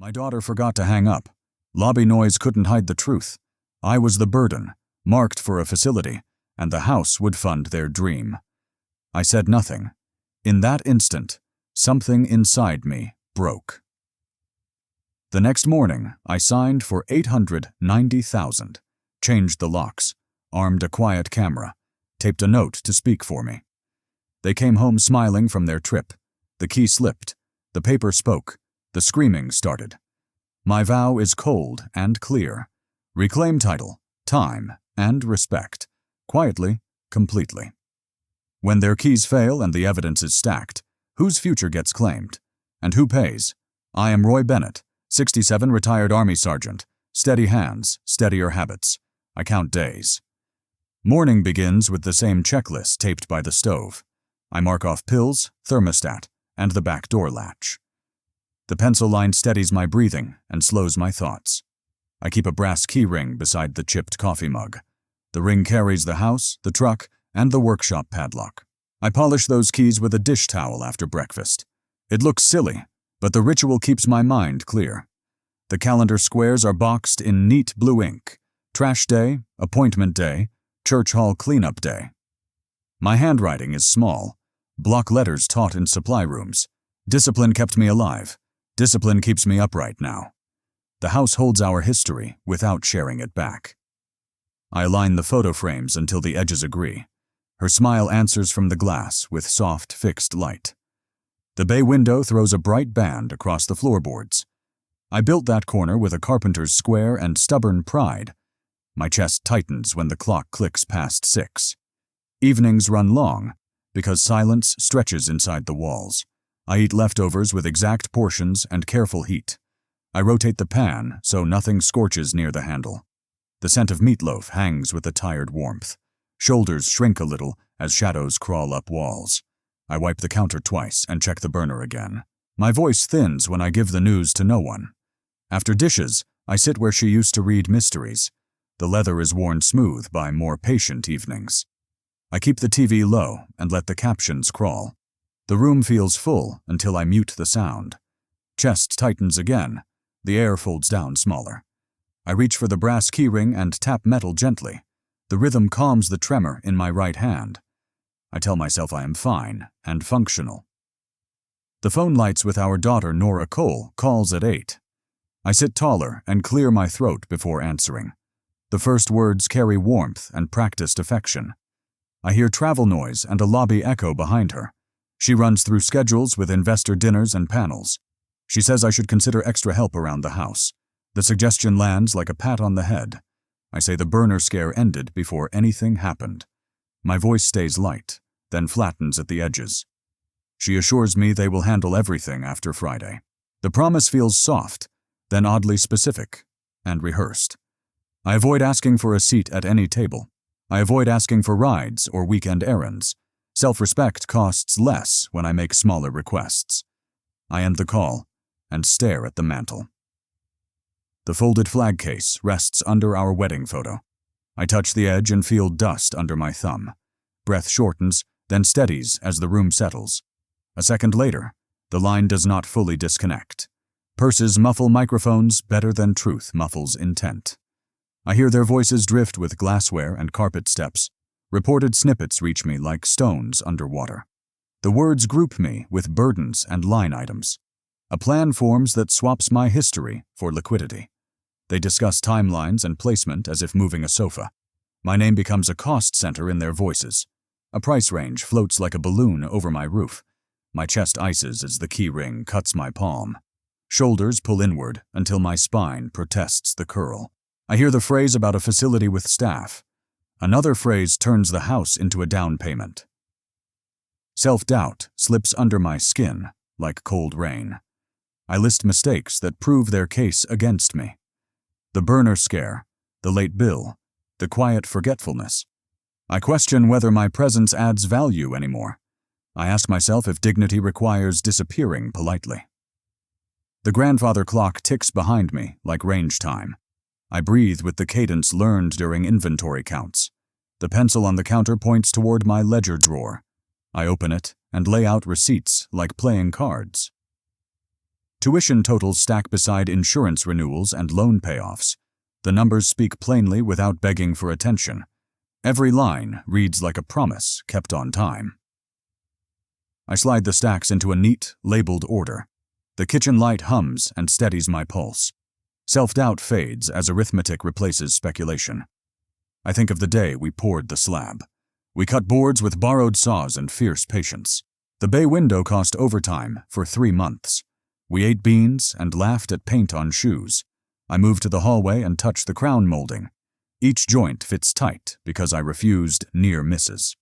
My daughter forgot to hang up. Lobby noise couldn't hide the truth. I was the burden, marked for a facility, and the house would fund their dream. I said nothing. In that instant, something inside me broke. The next morning, I signed for $890,000, changed the locks, armed a quiet camera, taped a note to speak for me. They came home smiling from their trip. The key slipped. The paper spoke. The screaming started. My vow is cold and clear. Reclaim title, time, and respect. Quietly, completely. When their keys fail and the evidence is stacked, whose future gets claimed? And who pays? I am Roy Bennett, 67, retired Army Sergeant. Steady hands, steadier habits. I count days. Morning begins with the same checklist taped by the stove. I mark off pills, thermostat, and the back door latch. The pencil line steadies my breathing and slows my thoughts. I keep a brass key ring beside the chipped coffee mug. The ring carries the house, the truck, and the workshop padlock. I polish those keys with a dish towel after breakfast. It looks silly, but the ritual keeps my mind clear. The calendar squares are boxed in neat blue ink. Trash day, appointment day, church hall cleanup day. My handwriting is small. Block letters taught in supply rooms. Discipline kept me alive. Discipline keeps me upright now. The house holds our history without sharing it back. I align the photo frames until the edges agree. Her smile answers from the glass with soft, fixed light. The bay window throws a bright band across the floorboards. I built that corner with a carpenter's square and stubborn pride. My chest tightens when the clock clicks past 6. Evenings run long, because silence stretches inside the walls. I eat leftovers with exact portions and careful heat. I rotate the pan so nothing scorches near the handle. The scent of meatloaf hangs with a tired warmth. Shoulders shrink a little as shadows crawl up walls. I wipe the counter twice and check the burner again. My voice thins when I give the news to no one. After dishes, I sit where she used to read mysteries. The leather is worn smooth by more patient evenings. I keep the TV low and let the captions crawl. The room feels full until I mute the sound. Chest tightens again. The air folds down smaller. I reach for the brass keyring and tap metal gently. The rhythm calms the tremor in my right hand. I tell myself I am fine and functional. The phone lights with our daughter Nora Cole calls at 8. I sit taller and clear my throat before answering. The first words carry warmth and practiced affection. I hear travel noise and a lobby echo behind her. She runs through schedules with investor dinners and panels. She says I should consider extra help around the house. The suggestion lands like a pat on the head. I say the burner scare ended before anything happened. My voice stays light, then flattens at the edges. She assures me they will handle everything after Friday. The promise feels soft, then oddly specific and rehearsed. I avoid asking for a seat at any table. I avoid asking for rides or weekend errands. Self-respect costs less when I make smaller requests. I end the call and stare at the mantel. The folded flag case rests under our wedding photo. I touch the edge and feel dust under my thumb. Breath shortens, then steadies as the room settles. A second later, the line does not fully disconnect. Purses muffle microphones better than truth muffles intent. I hear their voices drift with glassware and carpet steps. Reported snippets reach me like stones underwater. The words group me with burdens and line items. A plan forms that swaps my history for liquidity. They discuss timelines and placement as if moving a sofa. My name becomes a cost center in their voices. A price range floats like a balloon over my roof. My chest ices as the key ring cuts my palm. Shoulders pull inward until my spine protests the curl. I hear the phrase about a facility with staff. Another phrase turns the house into a down payment. Self-doubt slips under my skin like cold rain. I list mistakes that prove their case against me. The burner scare, the late bill, the quiet forgetfulness. I question whether my presence adds value anymore. I ask myself if dignity requires disappearing politely. The grandfather clock ticks behind me like range time. I breathe with the cadence learned during inventory counts. The pencil on the counter points toward my ledger drawer. I open it and lay out receipts like playing cards. Tuition totals stack beside insurance renewals and loan payoffs. The numbers speak plainly without begging for attention. Every line reads like a promise kept on time. I slide the stacks into a neat, labeled order. The kitchen light hums and steadies my pulse. Self-doubt fades as arithmetic replaces speculation. I think of the day we poured the slab. We cut boards with borrowed saws and fierce patience. The bay window cost overtime for 3 months. We ate beans and laughed at paint on shoes. I moved to the hallway and touched the crown molding. Each joint fits tight because I refused near misses.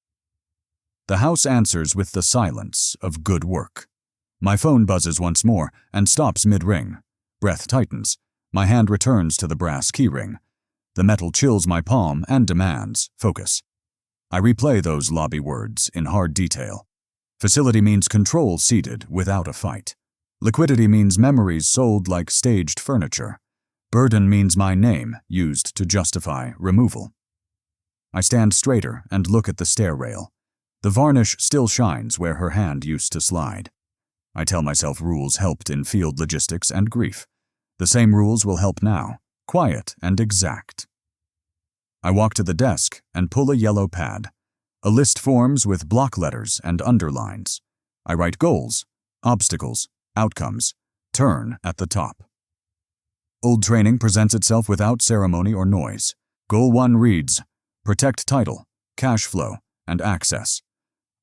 The house answers with the silence of good work. My phone buzzes once more and stops mid-ring. Breath tightens. My hand returns to the brass keyring. The metal chills my palm and demands focus. I replay those lobby words in hard detail. Facility means control ceded without a fight. Liquidity means memories sold like staged furniture. Burden means my name used to justify removal. I stand straighter and look at the stair rail. The varnish still shines where her hand used to slide. I tell myself rules helped in field logistics and grief. The same rules will help now, quiet and exact. I walk to the desk and pull a yellow pad. A list forms with block letters and underlines. I write goals, obstacles, outcomes, turn at the top. Old training presents itself without ceremony or noise. Goal 1 reads, protect title, cash flow, and access.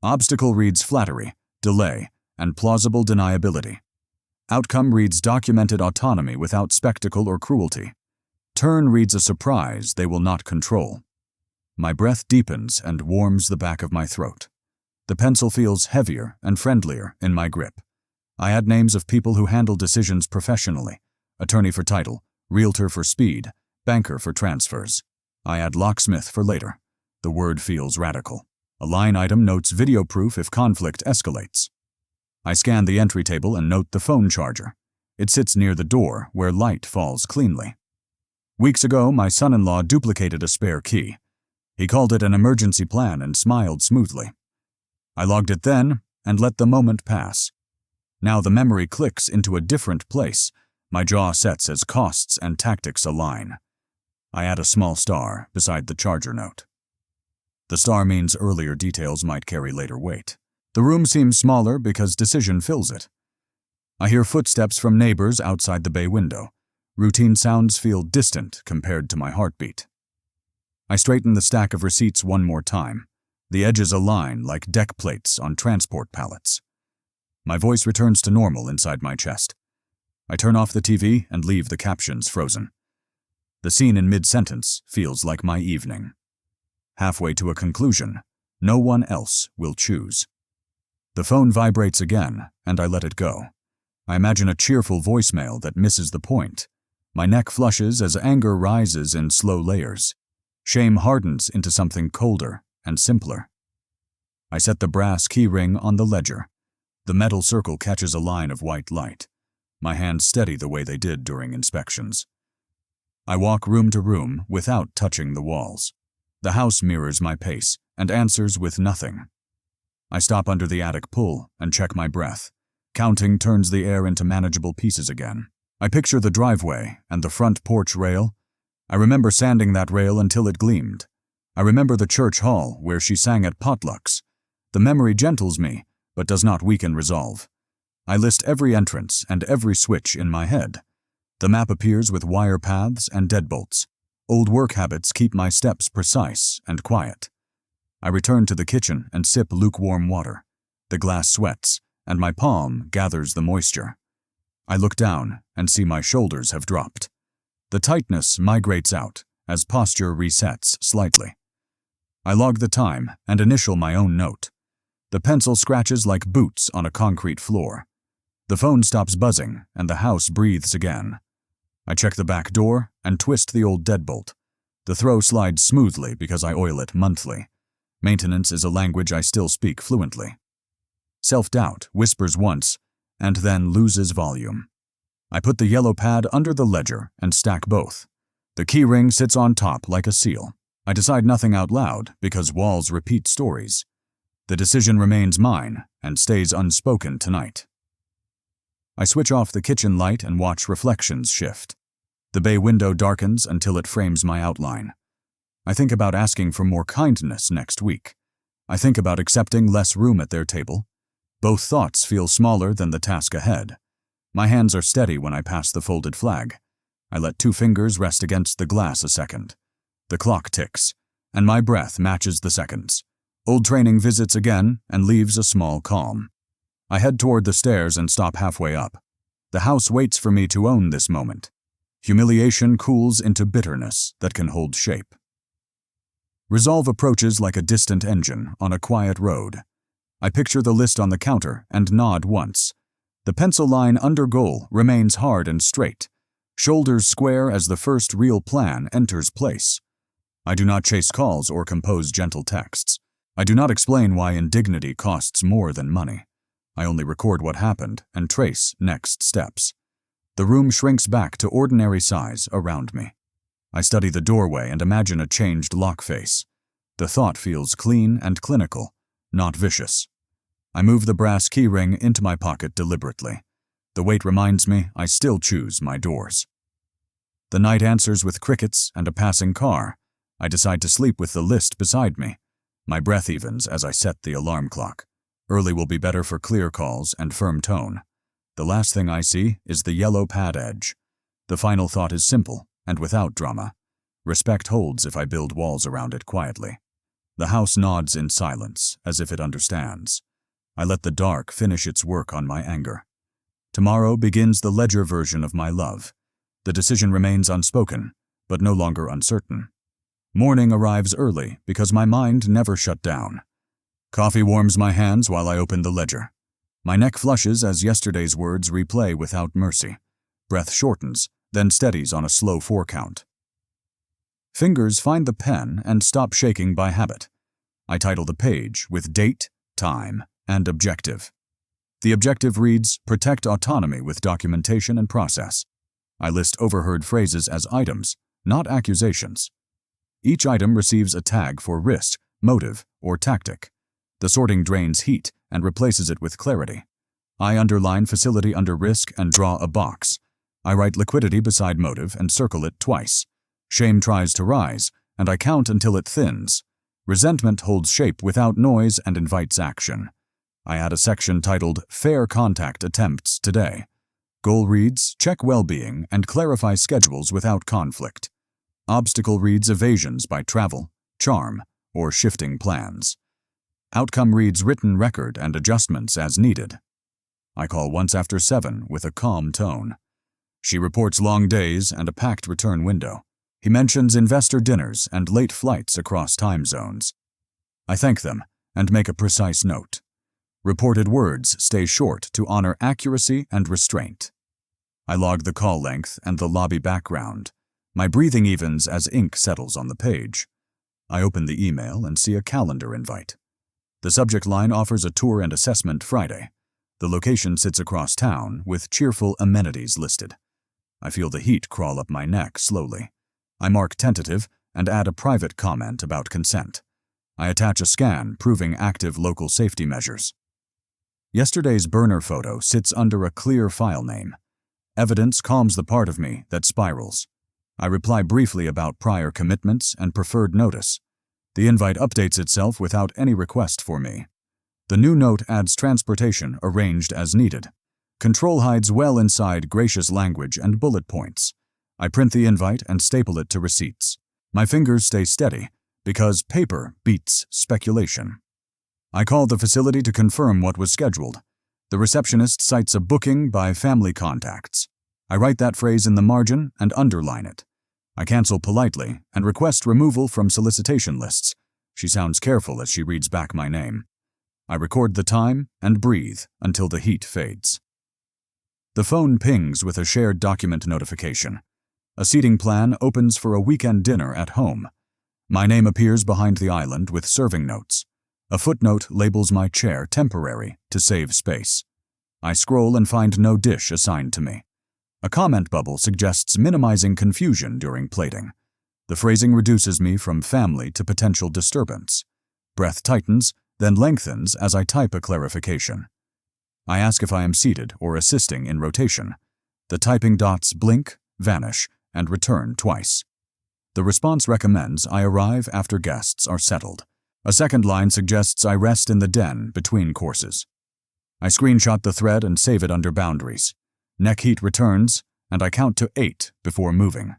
Obstacle reads flattery, delay, and plausible deniability. Outcome reads documented autonomy without spectacle or cruelty. Turn reads a surprise they will not control. My breath deepens and warms the back of my throat. The pencil feels heavier and friendlier in my grip. I add names of people who handle decisions professionally. Attorney for title, realtor for speed, banker for transfers. I add locksmith for later. The word feels radical. A line item notes video proof if conflict escalates. I scan the entry table and note the phone charger. It sits near the door where light falls cleanly. Weeks ago, my son-in-law duplicated a spare key. He called it an emergency plan and smiled smoothly. I logged it then and let the moment pass. Now the memory clicks into a different place. My jaw sets as costs and tactics align. I add a small star beside the charger note. The star means earlier details might carry later weight. The room seems smaller because decision fills it. I hear footsteps from neighbors outside the bay window. Routine sounds feel distant compared to my heartbeat. I straighten the stack of receipts one more time. The edges align like deck plates on transport pallets. My voice returns to normal inside my chest. I turn off the TV and leave the captions frozen. The scene in mid-sentence feels like my evening. Halfway to a conclusion, no one else will choose. The phone vibrates again, and I let it go. I imagine a cheerful voicemail that misses the point. My neck flushes as anger rises in slow layers. Shame hardens into something colder and simpler. I set the brass key ring on the ledger. The metal circle catches a line of white light. My hands steady the way they did during inspections. I walk room to room without touching the walls. The house mirrors my pace and answers with nothing. I stop under the attic pull and check my breath. Counting turns the air into manageable pieces again. I picture the driveway and the front porch rail. I remember sanding that rail until it gleamed. I remember the church hall where she sang at potlucks. The memory gentles me, but does not weaken resolve. I list every entrance and every switch in my head. The map appears with wire paths and deadbolts. Old work habits keep my steps precise and quiet. I return to the kitchen and sip lukewarm water. The glass sweats, and my palm gathers the moisture. I look down and see my shoulders have dropped. The tightness migrates out as posture resets slightly. I log the time and initial my own note. The pencil scratches like boots on a concrete floor. The phone stops buzzing and the house breathes again. I check the back door and twist the old deadbolt. The throw slides smoothly because I oil it monthly. Maintenance is a language I still speak fluently. Self-doubt whispers once and then loses volume. I put the yellow pad under the ledger and stack both. The key ring sits on top like a seal. I decide nothing out loud because walls repeat stories. The decision remains mine and stays unspoken tonight. I switch off the kitchen light and watch reflections shift. The bay window darkens until it frames my outline. I think about asking for more kindness next week. I think about accepting less room at their table. Both thoughts feel smaller than the task ahead. My hands are steady when I pass the folded flag. I let 2 fingers rest against the glass a second. The clock ticks, and my breath matches the seconds. Old training visits again and leaves a small calm. I head toward the stairs and stop halfway up. The house waits for me to own this moment. Humiliation cools into bitterness that can hold shape. Resolve approaches like a distant engine on a quiet road. I picture the list on the counter and nod once. The pencil line under goal remains hard and straight, shoulders square as the first real plan enters place. I do not chase calls or compose gentle texts. I do not explain why indignity costs more than money. I only record what happened and trace next steps. The room shrinks back to ordinary size around me. I study the doorway and imagine a changed lock face. The thought feels clean and clinical, not vicious. I move the brass keyring into my pocket deliberately. The weight reminds me I still choose my doors. The night answers with crickets and a passing car. I decide to sleep with the list beside me. My breath evens as I set the alarm clock. Early will be better for clear calls and firm tone. The last thing I see is the yellow pad edge. The final thought is simple and without drama. Respect holds if I build walls around it quietly. The house nods in silence, as if it understands. I let the dark finish its work on my anger. Tomorrow begins the ledger version of my love. The decision remains unspoken, but no longer uncertain. Morning arrives early because my mind never shut down. Coffee warms my hands while I open the ledger. My neck flushes as yesterday's words replay without mercy. Breath shortens, then steadies on a slow 4 count. Fingers find the pen and stop shaking by habit. I title the page with date, time, and objective. The objective reads, protect autonomy with documentation and process. I list overheard phrases as items, not accusations. Each item receives a tag for risk, motive, or tactic. The sorting drains heat and replaces it with clarity. I underline facility under risk and draw a box. I write liquidity beside motive and circle it twice. Shame tries to rise, and I count until it thins. Resentment holds shape without noise and invites action. I add a section titled Fair Contact Attempts Today. Goal reads, check well-being and clarify schedules without conflict. Obstacle reads evasions by travel, charm, or shifting plans. Outcome reads written record and adjustments as needed. I call once after 7 with a calm tone. She reports long days and a packed return window. He mentions investor dinners and late flights across time zones. I thank them and make a precise note. Reported words stay short to honor accuracy and restraint. I log the call length and the lobby background. My breathing evens as ink settles on the page. I open the email and see a calendar invite. The subject line offers a tour and assessment Friday. The location sits across town with cheerful amenities listed. I feel the heat crawl up my neck slowly. I mark tentative and add a private comment about consent. I attach a scan proving active local safety measures. Yesterday's burner photo sits under a clear file name. Evidence calms the part of me that spirals. I reply briefly about prior commitments and preferred notice. The invite updates itself without any request for me. The new note adds transportation arranged as needed. Control hides well inside gracious language and bullet points. I print the invite and staple it to receipts. My fingers stay steady because paper beats speculation. I call the facility to confirm what was scheduled. The receptionist cites a booking by family contacts. I write that phrase in the margin and underline it. I cancel politely and request removal from solicitation lists. She sounds careful as she reads back my name. I record the time and breathe until the heat fades. The phone pings with a shared document notification. A seating plan opens for a weekend dinner at home. My name appears behind the island with serving notes. A footnote labels my chair temporary to save space. I scroll and find no dish assigned to me. A comment bubble suggests minimizing confusion during plating. The phrasing reduces me from family to potential disturbance. Breath tightens, then lengthens as I type a clarification. I ask if I am seated or assisting in rotation. The typing dots blink, vanish, and return twice. The response recommends I arrive after guests are settled. A second line suggests I rest in the den between courses. I screenshot the thread and save it under boundaries. Neck heat returns, and I count to 8 before moving.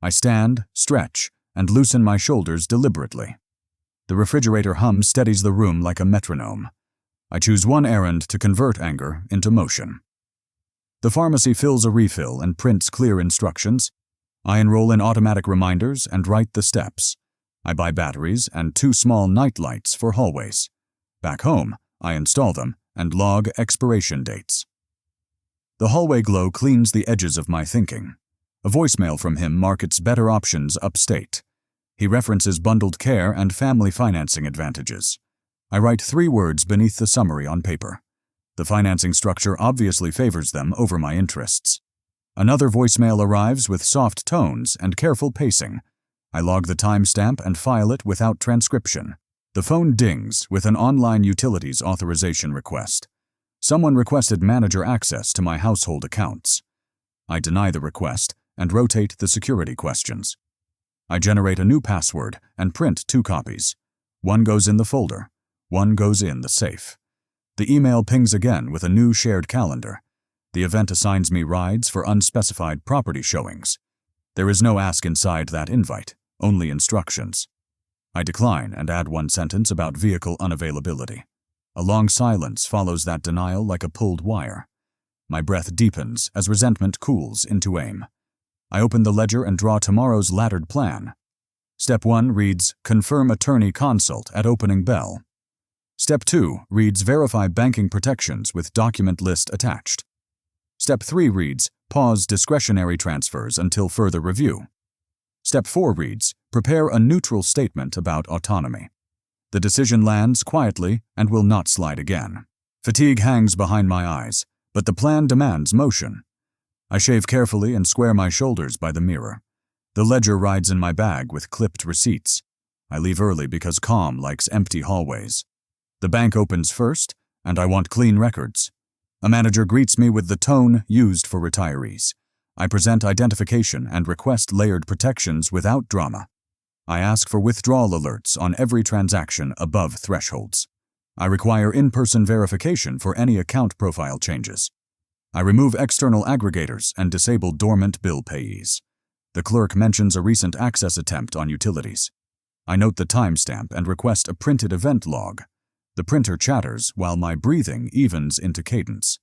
I stand, stretch, and loosen my shoulders deliberately. The refrigerator hum steadies the room like a metronome. I choose one errand to convert anger into motion. The pharmacy fills a refill and prints clear instructions. I enroll in automatic reminders and write the steps. I buy batteries and 2 small night lights for hallways. Back home, I install them and log expiration dates. The hallway glow cleans the edges of my thinking. A voicemail from him markets better options upstate. He references bundled care and family financing advantages. I write 3 words beneath the summary on paper. The financing structure obviously favors them over my interests. Another voicemail arrives with soft tones and careful pacing. I log the timestamp and file it without transcription. The phone dings with an online utilities authorization request. Someone requested manager access to my household accounts. I deny the request and rotate the security questions. I generate a new password and print 2 copies. One goes in the folder. One goes in the safe. The email pings again with a new shared calendar. The event assigns me rides for unspecified property showings. There is no ask inside that invite, only instructions. I decline and add 1 sentence about vehicle unavailability. A long silence follows that denial like a pulled wire. My breath deepens as resentment cools into aim. I open the ledger and draw tomorrow's laddered plan. Step 1 reads, confirm attorney consult at opening bell. Step 2 reads, verify banking protections with document list attached. Step 3 reads, pause discretionary transfers until further review. Step 4 reads, prepare a neutral statement about autonomy. The decision lands quietly and will not slide again. Fatigue hangs behind my eyes, but the plan demands motion. I shave carefully and square my shoulders by the mirror. The ledger rides in my bag with clipped receipts. I leave early because calm likes empty hallways. The bank opens first, and I want clean records. A manager greets me with the tone used for retirees. I present identification and request layered protections without drama. I ask for withdrawal alerts on every transaction above thresholds. I require in-person verification for any account profile changes. I remove external aggregators and disable dormant bill payees. The clerk mentions a recent access attempt on utilities. I note the timestamp and request a printed event log. The printer chatters while my breathing evens into cadence.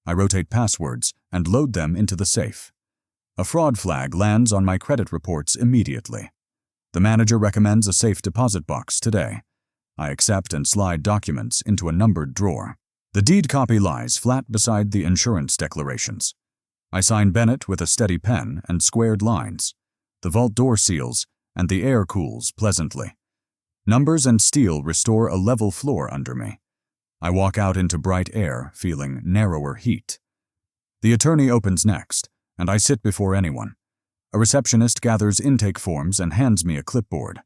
I rotate passwords and load them into the safe. A fraud flag lands on my credit reports immediately. The manager recommends a safe deposit box today. I accept and slide documents into a numbered drawer. The deed copy lies flat beside the insurance declarations. I sign Bennett with a steady pen and squared lines. The vault door seals, and the air cools pleasantly. Numbers and steel restore a level floor under me. I walk out into bright air, feeling narrower heat. The attorney opens next, and I sit before anyone. A receptionist gathers intake forms and hands me a clipboard.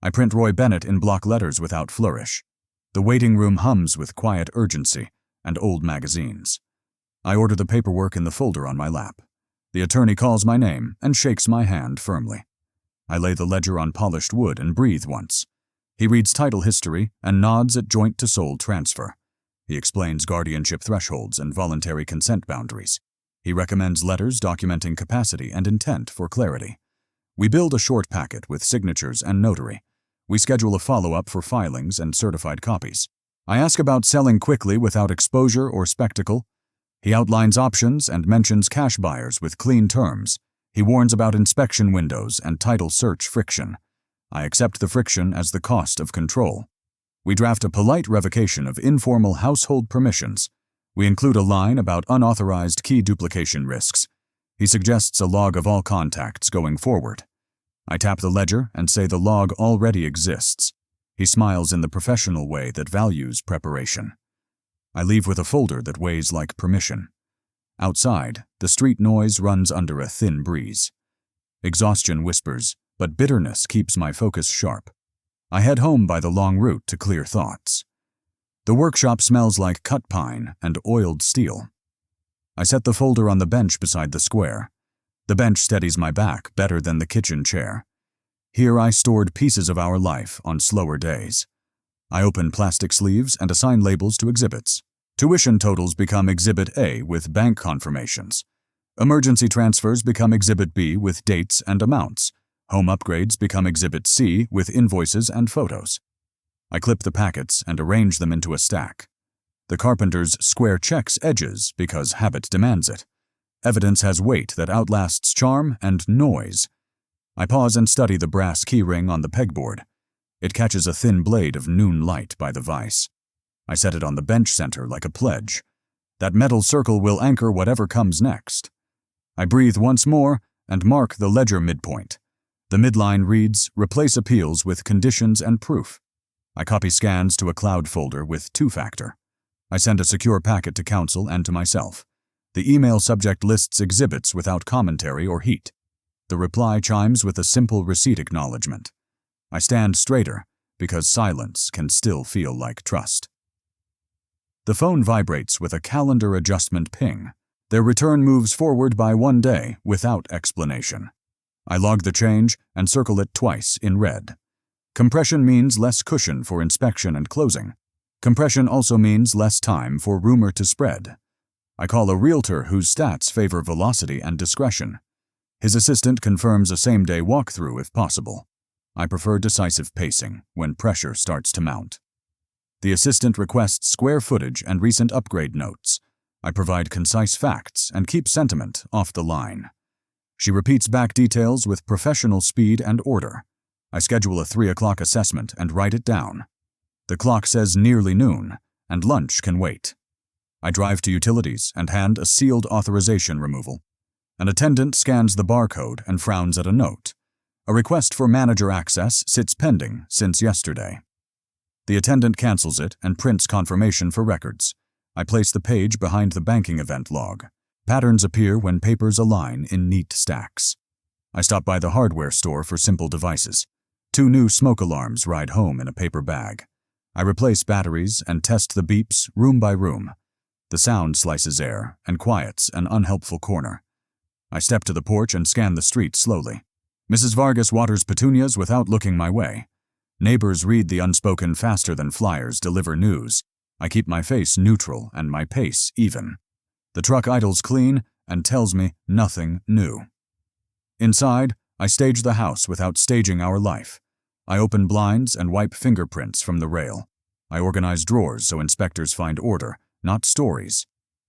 I print Roy Bennett in block letters without flourish. The waiting room hums with quiet urgency and old magazines. I order the paperwork in the folder on my lap. The attorney calls my name and shakes my hand firmly. I lay the ledger on polished wood and breathe once. He reads title history and nods at joint to sole transfer. He explains guardianship thresholds and voluntary consent boundaries. He recommends letters documenting capacity and intent for clarity. We build a short packet with signatures and notary. We schedule a follow-up for filings and certified copies. I ask about selling quickly without exposure or spectacle. He outlines options and mentions cash buyers with clean terms. He warns about inspection windows and title search friction. I accept the friction as the cost of control. We draft a polite revocation of informal household permissions. We include a line about unauthorized key duplication risks. He suggests a log of all contacts going forward. I tap the ledger and say the log already exists. He smiles in the professional way that values preparation. I leave with a folder that weighs like permission. Outside, the street noise runs under a thin breeze. Exhaustion whispers, but bitterness keeps my focus sharp. I head home by the long route to clear thoughts. The workshop smells like cut pine and oiled steel. I set the folder on the bench beside the square. The bench steadies my back better than the kitchen chair. Here I stored pieces of our life on slower days. I open plastic sleeves and assign labels to exhibits. Tuition totals become Exhibit A with bank confirmations. Emergency transfers become Exhibit B with dates and amounts. Home upgrades become Exhibit C with invoices and photos. I clip the packets and arrange them into a stack. The carpenter's square checks edges because habit demands it. Evidence has weight that outlasts charm and noise. I pause and study the brass keyring on the pegboard. It catches a thin blade of noon light by the vise. I set it on the bench center like a pledge. That metal circle will anchor whatever comes next. I breathe once more and mark the ledger midpoint. The midline reads, "Replace appeals with conditions and proof." I copy scans to a cloud folder with two-factor. I send a secure packet to counsel and to myself. The email subject lists exhibits without commentary or heat. The reply chimes with a simple receipt acknowledgement. I stand straighter because silence can still feel like trust. The phone vibrates with a calendar adjustment ping. Their return moves forward by 1 day without explanation. I log the change and circle it twice in red. Compression means less cushion for inspection and closing. Compression also means less time for rumor to spread. I call a realtor whose stats favor velocity and discretion. His assistant confirms a same-day walkthrough if possible. I prefer decisive pacing when pressure starts to mount. The assistant requests square footage and recent upgrade notes. I provide concise facts and keep sentiment off the line. She repeats back details with professional speed and order. I schedule a 3 o'clock assessment and write it down. The clock says nearly noon, and lunch can wait. I drive to utilities and hand a sealed authorization removal. An attendant scans the barcode and frowns at a note. A request for manager access sits pending since yesterday. The attendant cancels it and prints confirmation for records. I place the page behind the banking event log. Patterns appear when papers align in neat stacks. I stop by the hardware store for simple devices. 2 new smoke alarms ride home in a paper bag. I replace batteries and test the beeps room by room. The sound slices air and quiets an unhelpful corner. I step to the porch and scan the street slowly. Mrs. Vargas waters petunias without looking my way. Neighbors read the unspoken faster than flyers deliver news. I keep my face neutral and my pace even. The truck idles clean and tells me nothing new. Inside, I stage the house without staging our life. I open blinds and wipe fingerprints from the rail. I organize drawers so inspectors find order, not stories.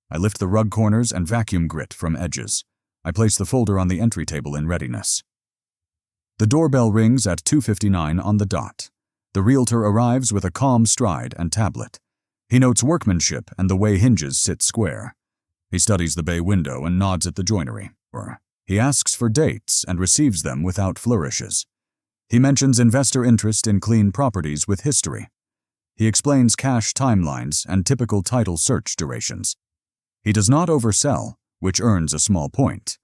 I lift the rug corners and vacuum grit from edges. I place the folder on the entry table in readiness. The doorbell rings at 2:59 on the dot. The realtor arrives with a calm stride and tablet. He notes workmanship and the way hinges sit square. He studies the bay window and nods at the joinery. He asks for dates and receives them without flourishes. He mentions investor interest in clean properties with history. He explains cash timelines and typical title search durations. He does not oversell, which earns a small point.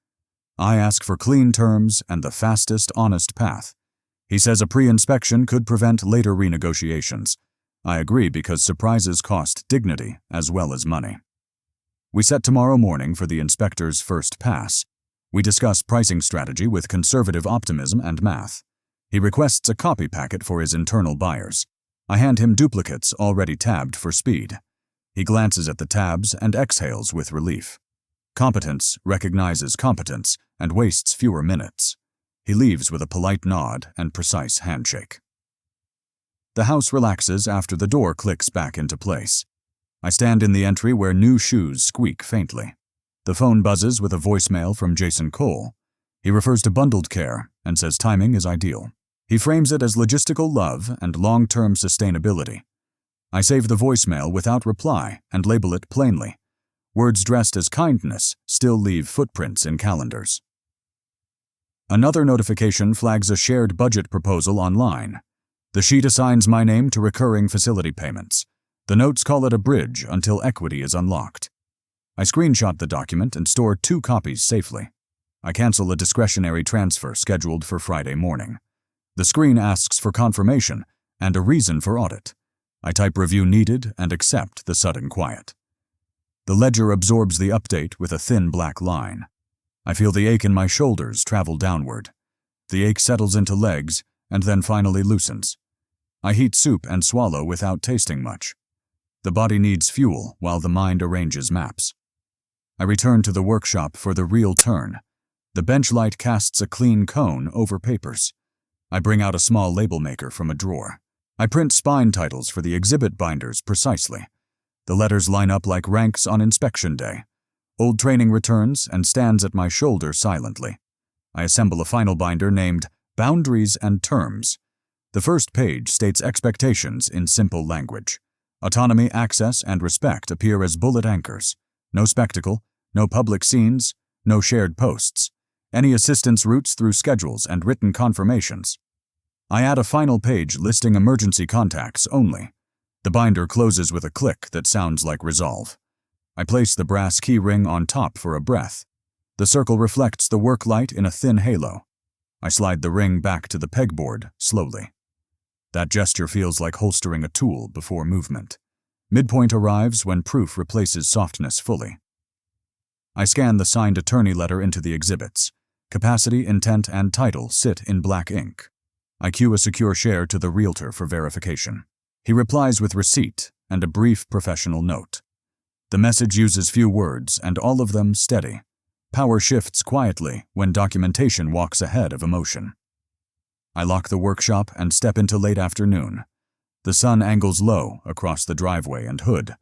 I ask for clean terms and the fastest, honest path. He says a pre-inspection could prevent later renegotiations. I agree because surprises cost dignity as well as money. We set tomorrow morning for the inspector's first pass. We discuss pricing strategy with conservative optimism and math. He requests a copy packet for his internal buyers. I hand him duplicates already tabbed for speed. He glances at the tabs and exhales with relief. Competence recognizes competence and wastes fewer minutes. He leaves with a polite nod and precise handshake. The house relaxes after the door clicks back into place. I stand in the entry where new shoes squeak faintly. The phone buzzes with a voicemail from Jason Cole. He refers to bundled care and says timing is ideal. He frames it as logistical love and long-term sustainability. I save the voicemail without reply and label it plainly. Words dressed as kindness still leave footprints in calendars. Another notification flags a shared budget proposal online. The sheet assigns my name to recurring facility payments. The notes call it a bridge until equity is unlocked. I screenshot the document and store 2 copies safely. I cancel a discretionary transfer scheduled for Friday morning. The screen asks for confirmation and a reason for audit. I type review needed and accept the sudden quiet. The ledger absorbs the update with a thin black line. I feel the ache in my shoulders travel downward. The ache settles into legs and then finally loosens. I heat soup and swallow without tasting much. The body needs fuel while the mind arranges maps. I return to the workshop for the real turn. The bench light casts a clean cone over papers. I bring out a small label maker from a drawer. I print spine titles for the exhibit binders precisely. The letters line up like ranks on inspection day. Old training returns and stands at my shoulder silently. I assemble a final binder named Boundaries and Terms. The first page states expectations in simple language. Autonomy, access, and respect appear as bullet anchors. No spectacle, no public scenes, no shared posts. Any assistance routes through schedules and written confirmations. I add a final page listing emergency contacts only. The binder closes with a click that sounds like resolve. I place the brass key ring on top for a breath. The circle reflects the work light in a thin halo. I slide the ring back to the pegboard slowly. That gesture feels like holstering a tool before movement. Midpoint arrives when proof replaces softness fully. I scan the signed attorney letter into the exhibits. Capacity, intent, and title sit in black ink. I cue a secure share to the realtor for verification. He replies with receipt and a brief professional note. The message uses few words, and all of them steady. Power shifts quietly when documentation walks ahead of emotion. I lock the workshop and step into late afternoon. The sun angles low across the driveway and hood.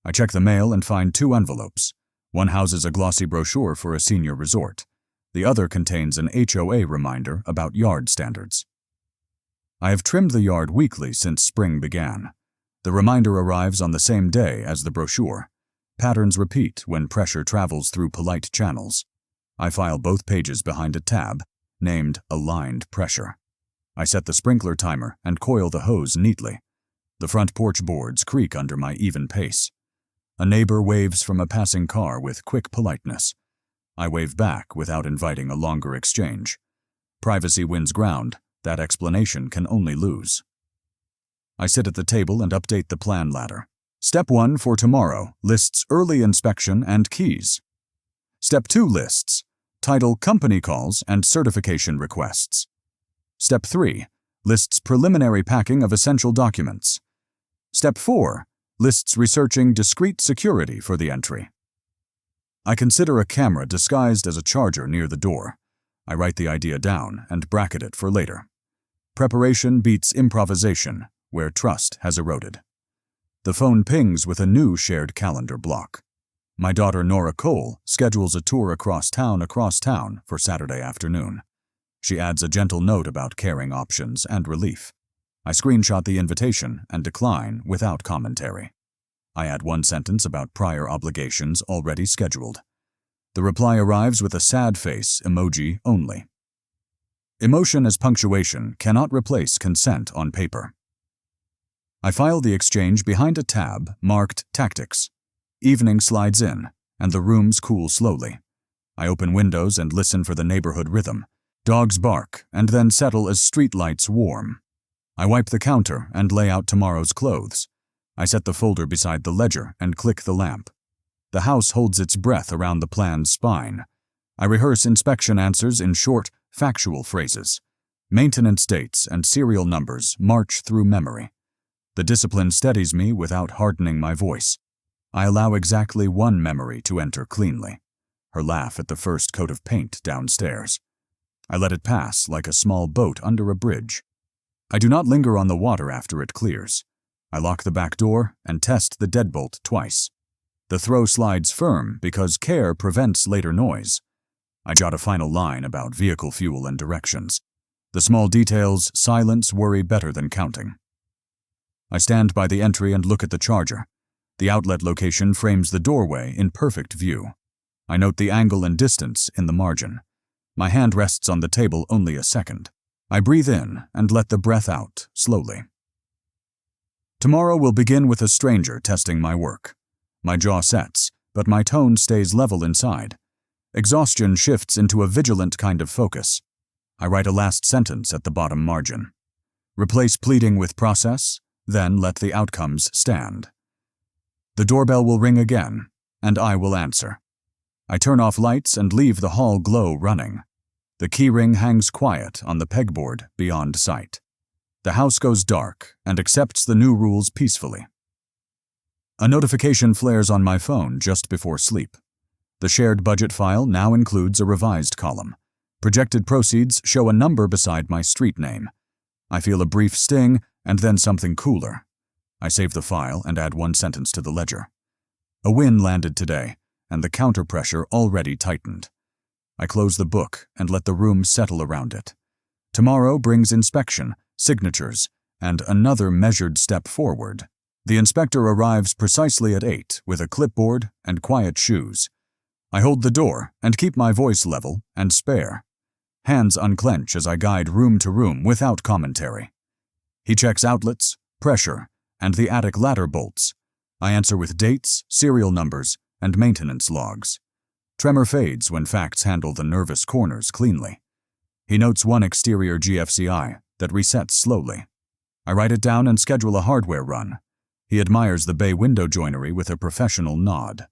I check the mail and find 2 envelopes. One houses a glossy brochure for a senior resort. The other contains an HOA reminder about yard standards. I have trimmed the yard weekly since spring began. The reminder arrives on the same day as the brochure. Patterns repeat when pressure travels through polite channels. I file both pages behind a tab named Aligned Pressure. I set the sprinkler timer and coil the hose neatly. The front porch boards creak under my even pace. A neighbor waves from a passing car with quick politeness. I wave back without inviting a longer exchange. Privacy wins ground. That explanation can only lose. I sit at the table and update the plan ladder. Step 1 for tomorrow lists early inspection and keys. Step 2 lists title company calls and certification requests. Step 3 lists preliminary packing of essential documents. Step 4 lists researching discrete security for the entry. I consider a camera disguised as a charger near the door. I write the idea down and bracket it for later. Preparation beats improvisation where trust has eroded. The phone pings with a new shared calendar block. My daughter Nora Cole schedules a tour across town for Saturday afternoon. She adds a gentle note about caring options and relief. I screenshot the invitation and decline without commentary. I add one sentence about prior obligations already scheduled. The reply arrives with a sad face emoji only. Emotion as punctuation cannot replace consent on paper. I file the exchange behind a tab marked Tactics. Evening slides in, and the rooms cool slowly. I open windows and listen for the neighborhood rhythm. Dogs bark and then settle as streetlights warm. I wipe the counter and lay out tomorrow's clothes. I set the folder beside the ledger and click the lamp. The house holds its breath around the plan's spine. I rehearse inspection answers in short, factual phrases. Maintenance dates and serial numbers march through memory. The discipline steadies me without hardening my voice. I allow exactly one memory to enter cleanly. Her laugh at the first coat of paint downstairs. I let it pass like a small boat under a bridge. I do not linger on the water after it clears. I lock the back door and test the deadbolt twice. The throw slides firm because care prevents later noise. I jot a final line about vehicle fuel and directions. The small details silence worry better than counting. I stand by the entry and look at the charger. The outlet location frames the doorway in perfect view. I note the angle and distance in the margin. My hand rests on the table only a second. I breathe in and let the breath out slowly. Tomorrow will begin with a stranger testing my work. My jaw sets, but my tone stays level inside. Exhaustion shifts into a vigilant kind of focus. I write a last sentence at the bottom margin. Replace pleading with process, then let the outcomes stand. The doorbell will ring again, and I will answer. I turn off lights and leave the hall glow running. The keyring hangs quiet on the pegboard beyond sight. The house goes dark and accepts the new rules peacefully. A notification flares on my phone just before sleep. The shared budget file now includes a revised column. Projected proceeds show a number beside my street name. I feel a brief sting and then something cooler. I save the file and add one sentence to the ledger. A win landed today, and the counter-pressure already tightened. I close the book and let the room settle around it. Tomorrow brings inspection, signatures, and another measured step forward. The inspector arrives precisely at 8 with a clipboard and quiet shoes. I hold the door and keep my voice level and spare. Hands unclench as I guide room to room without commentary. He checks outlets, pressure, and the attic ladder bolts. I answer with dates, serial numbers, and maintenance logs. Tremor fades when facts handle the nervous corners cleanly. He notes one exterior GFCI that resets slowly. I write it down and schedule a hardware run. He admires the bay window joinery with a professional nod.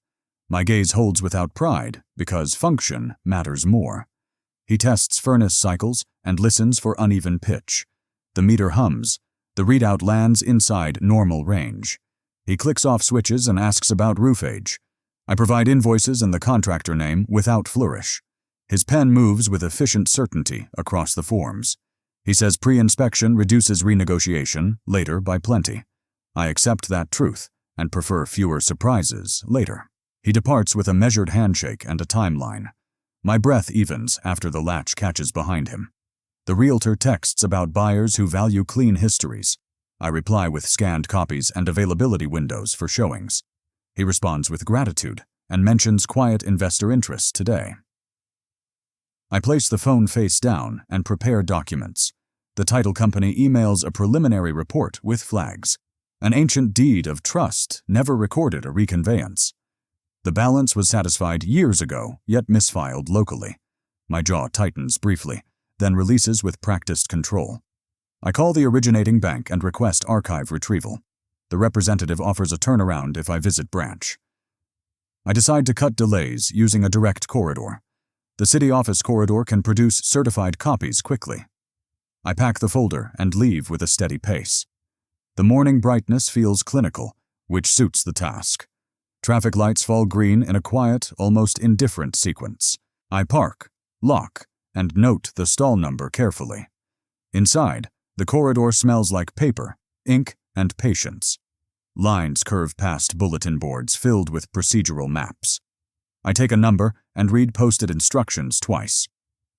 My gaze holds without pride because function matters more. He tests furnace cycles and listens for uneven pitch. The meter hums. The readout lands inside normal range. He clicks off switches and asks about roof age. I provide invoices and the contractor name without flourish. His pen moves with efficient certainty across the forms. He says pre-inspection reduces renegotiation later by plenty. I accept that truth and prefer fewer surprises later. He departs with a measured handshake and a timeline. My breath evens after the latch catches behind him. The realtor texts about buyers who value clean histories. I reply with scanned copies and availability windows for showings. He responds with gratitude and mentions quiet investor interest today. I place the phone face down and prepare documents. The title company emails a preliminary report with flags. An ancient deed of trust never recorded a reconveyance. The balance was satisfied years ago, yet misfiled locally. My jaw tightens briefly, then releases with practiced control. I call the originating bank and request archive retrieval. The representative offers a turnaround if I visit branch. I decide to cut delays using a direct corridor. The city office corridor can produce certified copies quickly. I pack the folder and leave with a steady pace. The morning brightness feels clinical, which suits the task. Traffic lights fall green in a quiet, almost indifferent sequence. I park, lock, and note the stall number carefully. Inside, the corridor smells like paper, ink, and patience. Lines curve past bulletin boards filled with procedural maps. I take a number and read posted instructions twice.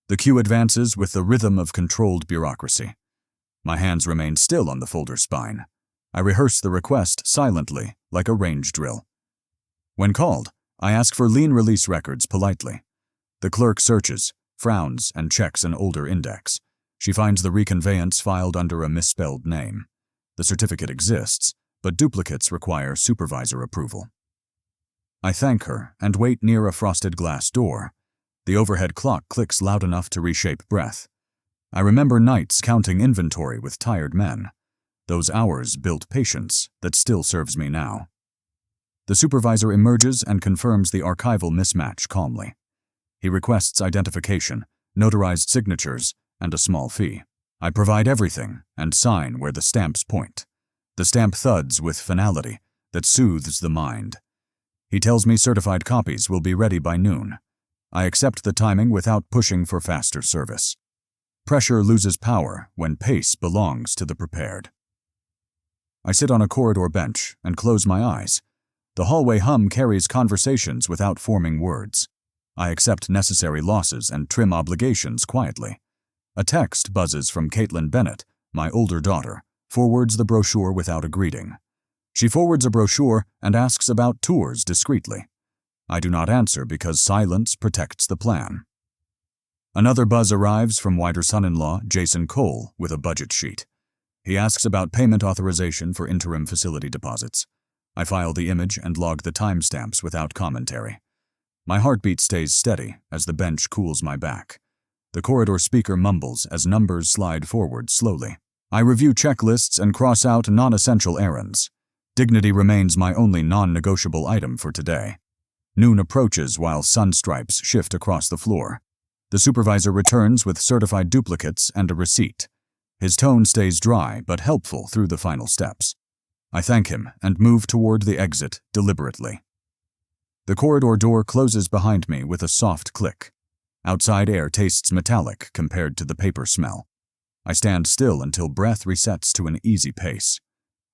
The queue advances with the rhythm of controlled bureaucracy. My hands remain still on the folder spine. I rehearse the request silently, like a range drill. When called, I ask for lien release records politely. The clerk searches, frowns, and checks an older index. She finds the reconveyance filed under a misspelled name. The certificate exists, but duplicates require supervisor approval. I thank her and wait near a frosted glass door. The overhead clock clicks loud enough to reshape breath. I remember nights counting inventory with tired men. Those hours built patience that still serves me now. The supervisor emerges and confirms the archival mismatch calmly. He requests identification, notarized signatures, and a small fee. I provide everything and sign where the stamps point. The stamp thuds with finality that soothes the mind. He tells me certified copies will be ready by noon. I accept the timing without pushing for faster service. Pressure loses power when pace belongs to the prepared. I sit on a corridor bench and close my eyes. The hallway hum carries conversations without forming words. I accept necessary losses and trim obligations quietly. A text buzzes from Caitlin Bennett, my older daughter, forwards the brochure without a greeting. She forwards a brochure and asks about tours discreetly. I do not answer because silence protects the plan. Another buzz arrives from wider son-in-law Jason Cole with a budget sheet. He asks about payment authorization for interim facility deposits. I file the image and log the timestamps without commentary. My heartbeat stays steady as the bench cools my back. The corridor speaker mumbles as numbers slide forward slowly. I review checklists and cross out non-essential errands. Dignity remains my only non-negotiable item for today. Noon approaches while sun stripes shift across the floor. The supervisor returns with certified duplicates and a receipt. His tone stays dry but helpful through the final steps. I thank him and move toward the exit deliberately. The corridor door closes behind me with a soft click. Outside air tastes metallic compared to the paper smell. I stand still until breath resets to an easy pace.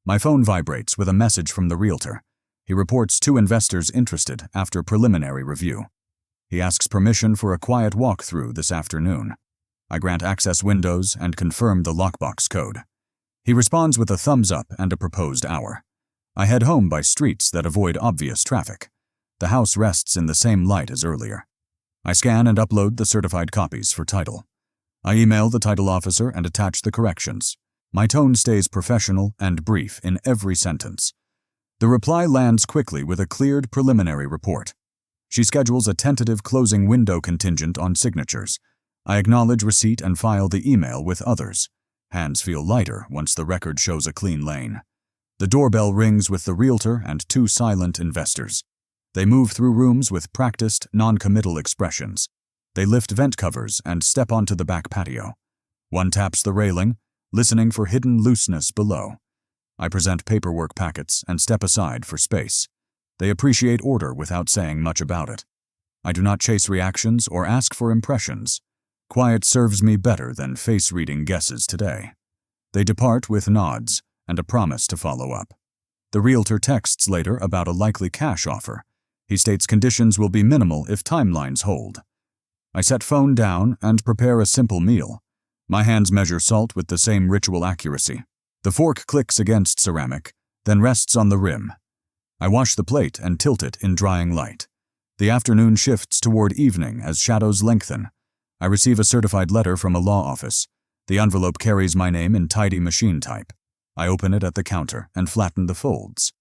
My phone vibrates with a message from the realtor. He reports 2 investors interested after preliminary review. He asks permission for a quiet walkthrough this afternoon. I grant access windows and confirm the lockbox code. He responds with a thumbs up and a proposed hour. I head home by streets that avoid obvious traffic. The house rests in the same light as earlier. I scan and upload the certified copies for title. I email the title officer and attach the corrections. My tone stays professional and brief in every sentence. The reply lands quickly with a cleared preliminary report. She schedules a tentative closing window contingent on signatures. I acknowledge receipt and file the email with others. Hands feel lighter once the record shows a clean lane. The doorbell rings with the realtor and 2 silent investors. They move through rooms with practiced, non-committal expressions. They lift vent covers and step onto the back patio. One taps the railing, listening for hidden looseness below. I present paperwork packets and step aside for space. They appreciate order without saying much about it. I do not chase reactions or ask for impressions. Quiet serves me better than face-reading guesses today. They depart with nods and a promise to follow up. The realtor texts later about a likely cash offer. He states conditions will be minimal if timelines hold. I set phone down and prepare a simple meal. My hands measure salt with the same ritual accuracy. The fork clicks against ceramic, then rests on the rim. I wash the plate and tilt it in drying light. The afternoon shifts toward evening as shadows lengthen. I receive a certified letter from a law office. The envelope carries my name in tidy machine type. I open it at the counter and flatten the folds.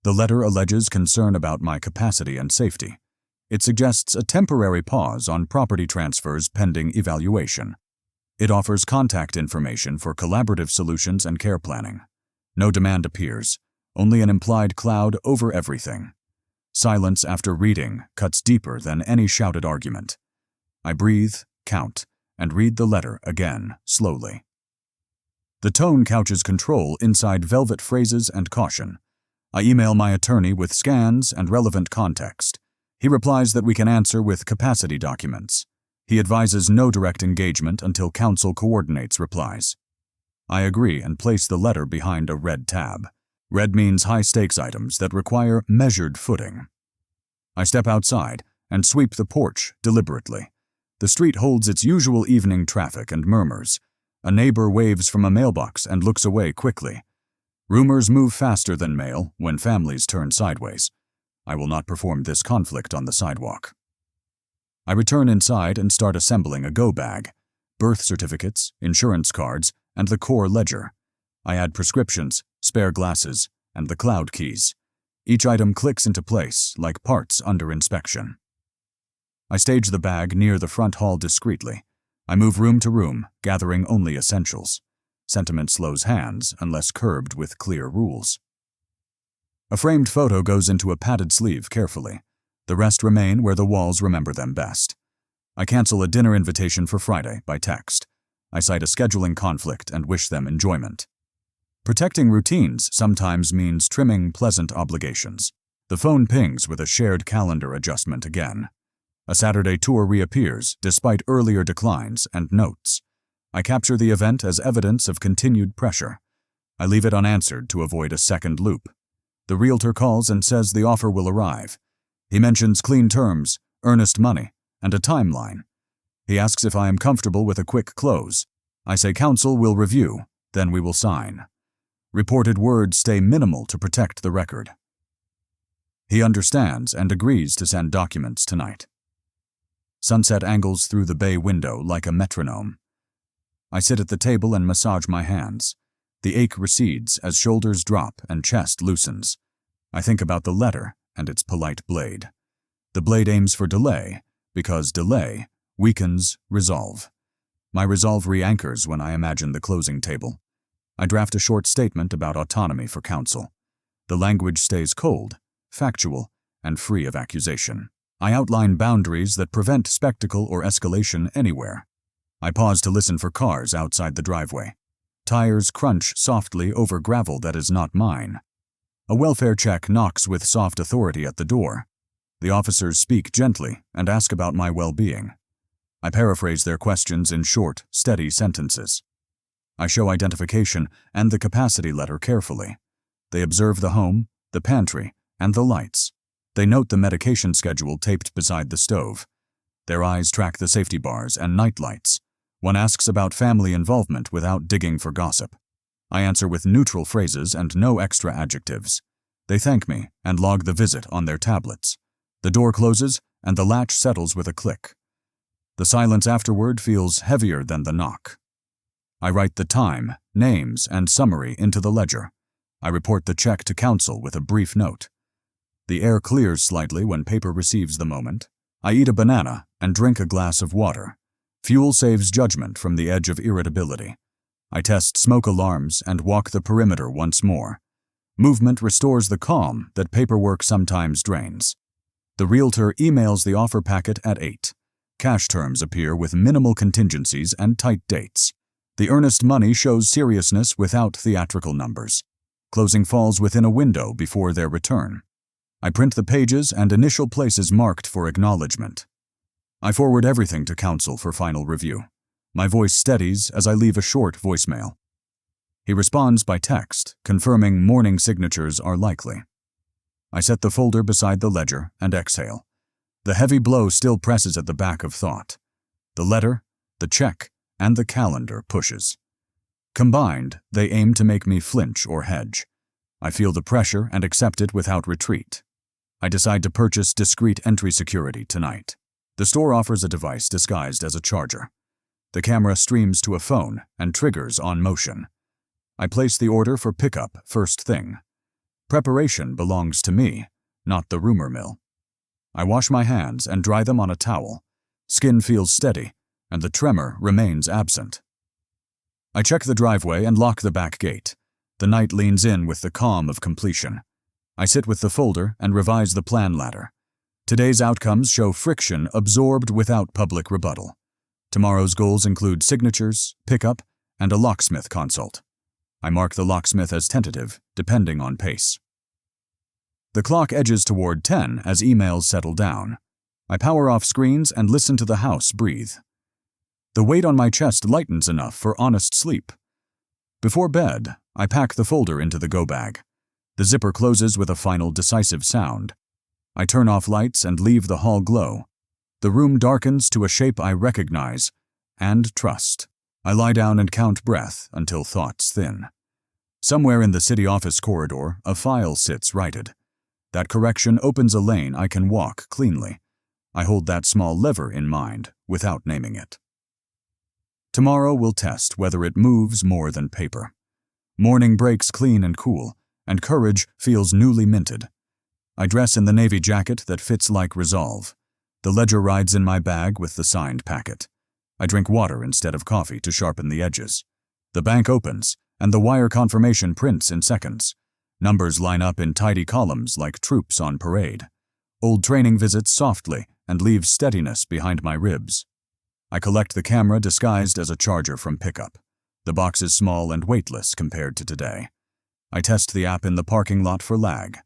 The letter alleges concern about my capacity and safety. It suggests a temporary pause on property transfers pending evaluation. It offers contact information for collaborative solutions and care planning. No demand appears, only an implied cloud over everything. Silence after reading cuts deeper than any shouted argument. I breathe, count, and read the letter again, slowly. The tone couches control inside velvet phrases and caution. I email my attorney with scans and relevant context. He replies that we can answer with capacity documents. He advises no direct engagement until counsel coordinates replies. I agree and place the letter behind a red tab. Red means high-stakes items that require measured footing. I step outside and sweep the porch deliberately. The street holds its usual evening traffic and murmurs. A neighbor waves from a mailbox and looks away quickly. Rumors move faster than mail when families turn sideways. I will not perform this conflict on the sidewalk. I return inside and start assembling a go bag. Birth certificates, insurance cards, and the core ledger. I add prescriptions, spare glasses, and the cloud keys. Each item clicks into place like parts under inspection. I stage the bag near the front hall discreetly. I move room to room, gathering only essentials. Sentiment slows hands unless curbed with clear rules. A framed photo goes into a padded sleeve carefully. The rest remain where the walls remember them best. I cancel a dinner invitation for Friday by text. I cite a scheduling conflict and wish them enjoyment. Protecting routines sometimes means trimming pleasant obligations. The phone pings with a shared calendar adjustment again. A Saturday tour reappears despite earlier declines and notes. I capture the event as evidence of continued pressure. I leave it unanswered to avoid a second loop. The realtor calls and says the offer will arrive. He mentions clean terms, earnest money, and a timeline. He asks if I am comfortable with a quick close. I say counsel will review, then we will sign. Reported words stay minimal to protect the record. He understands and agrees to send documents tonight. Sunset angles through the bay window like a metronome. I sit at the table and massage my hands. The ache recedes as shoulders drop and chest loosens. I think about the letter and its polite blade. The blade aims for delay, because delay weakens resolve. My resolve re-anchors when I imagine the closing table. I draft a short statement about autonomy for counsel. The language stays cold, factual, and free of accusation. I outline boundaries that prevent spectacle or escalation anywhere. I pause to listen for cars outside the driveway. Tires crunch softly over gravel that is not mine. A welfare check knocks with soft authority at the door. The officers speak gently and ask about my well-being. I paraphrase their questions in short, steady sentences. I show identification and the capacity letter carefully. They observe the home, the pantry, and the lights. They note the medication schedule taped beside the stove. Their eyes track the safety bars and night lights. One asks about family involvement without digging for gossip. I answer with neutral phrases and no extra adjectives. They thank me and log the visit on their tablets. The door closes and the latch settles with a click. The silence afterward feels heavier than the knock. I write the time, names, and summary into the ledger. I report the check to counsel with a brief note. The air clears slightly when paper receives the moment. I eat a banana and drink a glass of water. Fuel saves judgment from the edge of irritability. I test smoke alarms and walk the perimeter once more. Movement restores the calm that paperwork sometimes drains. The realtor emails the offer packet at 8. Cash terms appear with minimal contingencies and tight dates. The earnest money shows seriousness without theatrical numbers. Closing falls within a window before their return. I print the pages and initial places marked for acknowledgement. I forward everything to counsel for final review. My voice steadies as I leave a short voicemail. He responds by text, confirming morning signatures are likely. I set the folder beside the ledger and exhale. The heavy blow still presses at the back of thought. The letter, the check, and the calendar pushes. Combined, they aim to make me flinch or hedge. I feel the pressure and accept it without retreat. I decide to purchase discrete entry security tonight. The store offers a device disguised as a charger. The camera streams to a phone and triggers on motion. I place the order for pickup first thing. Preparation belongs to me, not the rumor mill. I wash my hands and dry them on a towel. Skin feels steady, and the tremor remains absent. I check the driveway and lock the back gate. The night leans in with the calm of completion. I sit with the folder and revise the plan ladder. Today's outcomes show friction absorbed without public rebuttal. Tomorrow's goals include signatures, pickup, and a locksmith consult. I mark the locksmith as tentative, depending on pace. The clock edges toward 10 as emails settle down. I power off screens and listen to the house breathe. The weight on my chest lightens enough for honest sleep. Before bed, I pack the folder into the go bag. The zipper closes with a final decisive sound. I turn off lights and leave the hall glow. The room darkens to a shape I recognize and trust. I lie down and count breath until thoughts thin. Somewhere in the city office corridor, a file sits righted. That correction opens a lane I can walk cleanly. I hold that small lever in mind without naming it. Tomorrow will test whether it moves more than paper. Morning breaks clean and cool, and courage feels newly minted. I dress in the navy jacket that fits like resolve. The ledger rides in my bag with the signed packet. I drink water instead of coffee to sharpen the edges. The bank opens, and the wire confirmation prints in seconds. Numbers line up in tidy columns like troops on parade. Old training visits softly and leaves steadiness behind my ribs. I collect the camera disguised as a charger from pickup. The box is small and weightless compared to today. I test the app in the parking lot for lag.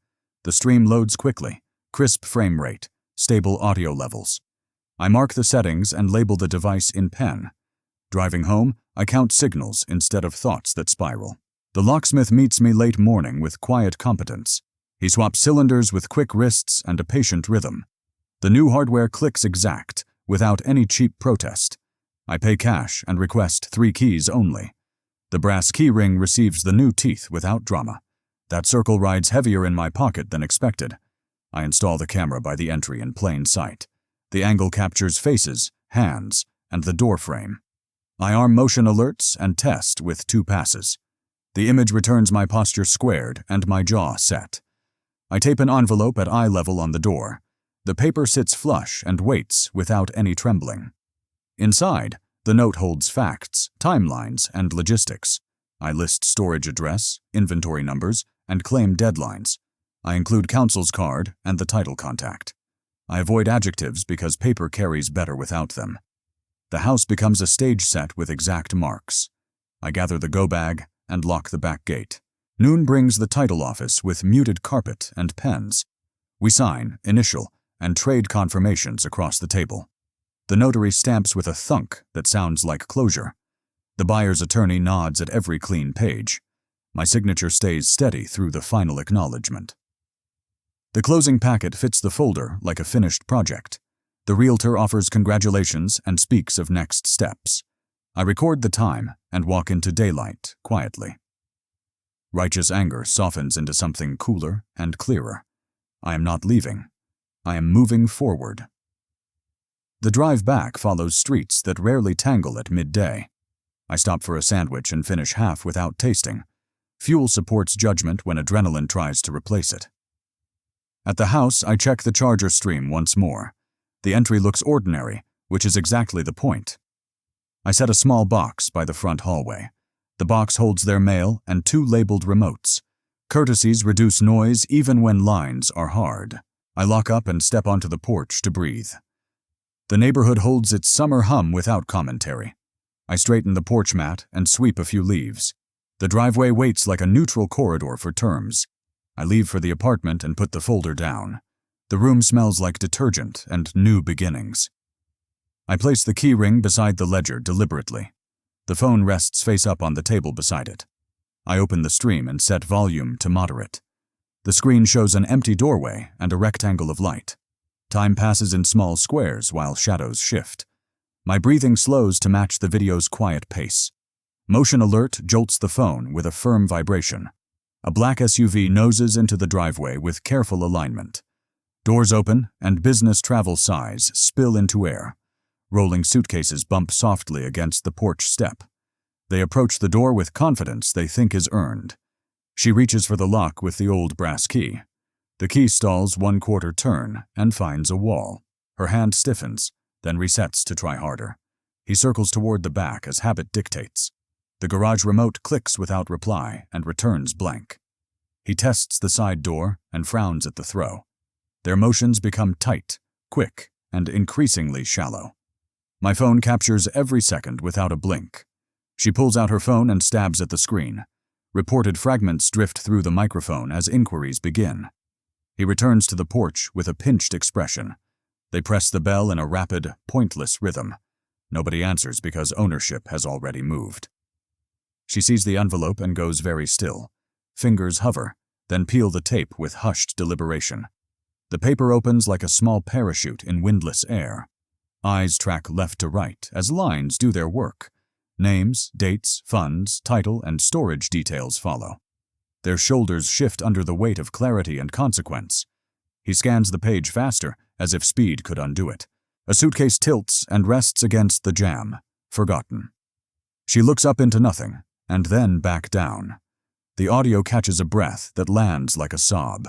The stream loads quickly, crisp frame rate, stable audio levels. I mark the settings and label the device in pen. Driving home, I count signals instead of thoughts that spiral. The locksmith meets me late morning with quiet competence. He swaps cylinders with quick wrists and a patient rhythm. The new hardware clicks exact, without any cheap protest. I pay cash and request 3 keys only. The brass key ring receives the new teeth without drama. That circle rides heavier in my pocket than expected. I install the camera by the entry in plain sight. The angle captures faces, hands, and the door frame. I arm motion alerts and test with 2 passes. The image returns my posture squared and my jaw set. I tape an envelope at eye level on the door. The paper sits flush and waits without any trembling. Inside, the note holds facts, timelines, and logistics. I list storage address, inventory numbers, and claim deadlines. I include counsel's card and the title contact. I avoid adjectives because paper carries better without them. The house becomes a stage set with exact marks. I gather the go bag and lock the back gate. Noon brings the title office with muted carpet and pens. We sign, initial, and trade confirmations across the table. The notary stamps with a thunk that sounds like closure. The buyer's attorney nods at every clean page. My signature stays steady through the final acknowledgement. The closing packet fits the folder like a finished project. The realtor offers congratulations and speaks of next steps. I record the time and walk into daylight quietly. Righteous anger softens into something cooler and clearer. I am not leaving. I am moving forward. The drive back follows streets that rarely tangle at midday. I stop for a sandwich and finish half without tasting. Fuel supports judgment when adrenaline tries to replace it. At the house, I check the charger stream once more. The entry looks ordinary, which is exactly the point. I set a small box by the front hallway. The box holds their mail and 2 labeled remotes. Courtesies reduce noise even when lines are hard. I lock up and step onto the porch to breathe. The neighborhood holds its summer hum without commentary. I straighten the porch mat and sweep a few leaves. The driveway waits like a neutral corridor for terms. I leave for the apartment and put the folder down. The room smells like detergent and new beginnings. I place the key ring beside the ledger deliberately. The phone rests face up on the table beside it. I open the stream and set volume to moderate. The screen shows an empty doorway and a rectangle of light. Time passes in small squares while shadows shift. My breathing slows to match the video's quiet pace. Motion alert jolts the phone with a firm vibration. A black SUV noses into the driveway with careful alignment. Doors open and business travel sighs spill into air. Rolling suitcases bump softly against the porch step. They approach the door with confidence they think is earned. She reaches for the lock with the old brass key. The key stalls 1/4 turn and finds a wall. Her hand stiffens, then resets to try harder. He circles toward the back as habit dictates. The garage remote clicks without reply and returns blank. He tests the side door and frowns at the throw. Their motions become tight, quick, and increasingly shallow. My phone captures every second without a blink. She pulls out her phone and stabs at the screen. Reported fragments drift through the microphone as inquiries begin. He returns to the porch with a pinched expression. They press the bell in a rapid, pointless rhythm. Nobody answers because ownership has already moved. She sees the envelope and goes very still. Fingers hover, then peel the tape with hushed deliberation. The paper opens like a small parachute in windless air. Eyes track left to right as lines do their work. Names, dates, funds, title, and storage details follow. Their shoulders shift under the weight of clarity and consequence. He scans the page faster, as if speed could undo it. A suitcase tilts and rests against the jamb, forgotten. She looks up into nothing, and then back down. The audio catches a breath that lands like a sob.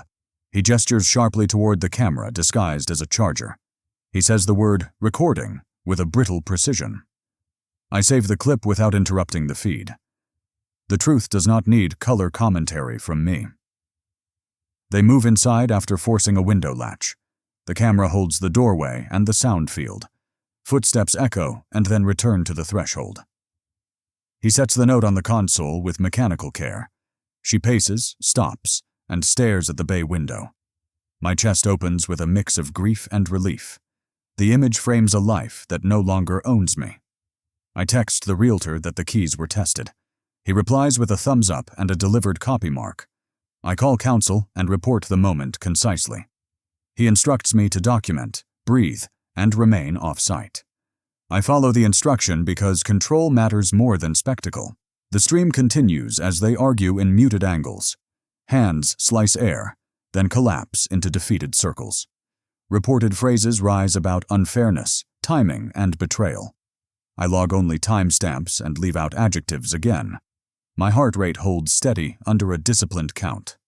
He gestures sharply toward the camera disguised as a charger. He says the word recording with a brittle precision. I save the clip without interrupting the feed. The truth does not need color commentary from me. They move inside after forcing a window latch. The camera holds the doorway and the sound field. Footsteps echo and then return to the threshold. He sets the note on the console with mechanical care. She paces, stops, and stares at the bay window. My chest opens with a mix of grief and relief. The image frames a life that no longer owns me. I text the realtor that the keys were tested. He replies with a thumbs up and a delivered copy mark. I call counsel and report the moment concisely. He instructs me to document, breathe, and remain off-site. I follow the instruction because control matters more than spectacle. The stream continues as they argue in muted angles. Hands slice air, then collapse into defeated circles. Reported phrases rise about unfairness, timing, and betrayal. I log only timestamps and leave out adjectives again. My heart rate holds steady under a disciplined count.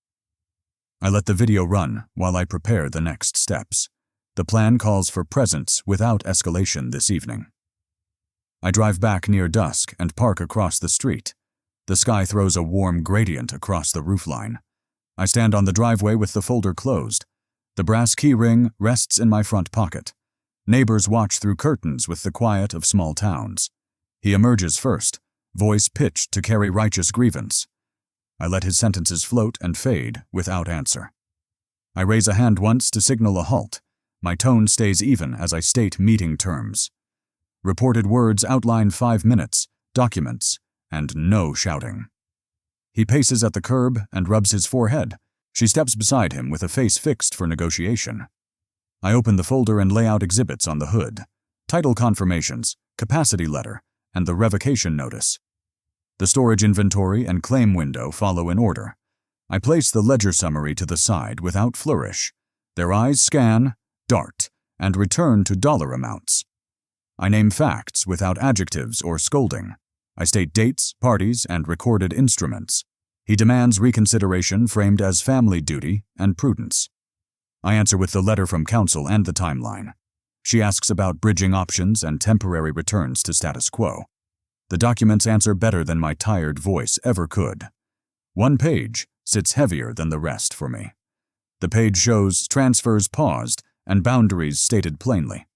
I let the video run while I prepare the next steps. The plan calls for presence without escalation this evening. I drive back near dusk and park across the street. The sky throws a warm gradient across the roofline. I stand on the driveway with the folder closed. The brass key ring rests in my front pocket. Neighbors watch through curtains with the quiet of small towns. He emerges first, voice pitched to carry righteous grievance. I let his sentences float and fade without answer. I raise a hand once to signal a halt. My tone stays even as I state meeting terms. Reported words outline 5 minutes, documents, and no shouting. He paces at the curb and rubs his forehead. She steps beside him with a face fixed for negotiation. I open the folder and lay out exhibits on the hood: title confirmations, capacity letter, and the revocation notice. The storage inventory and claim window follow in order. I place the ledger summary to the side without flourish. Their eyes scan, dart, and return to dollar amounts. I name facts without adjectives or scolding. I state dates, parties, and recorded instruments. He demands reconsideration framed as family duty and prudence. I answer with the letter from counsel and the timeline. She asks about bridging options and temporary returns to status quo. The documents answer better than my tired voice ever could. One page sits heavier than the rest for me. The page shows transfers paused and boundaries stated plainly.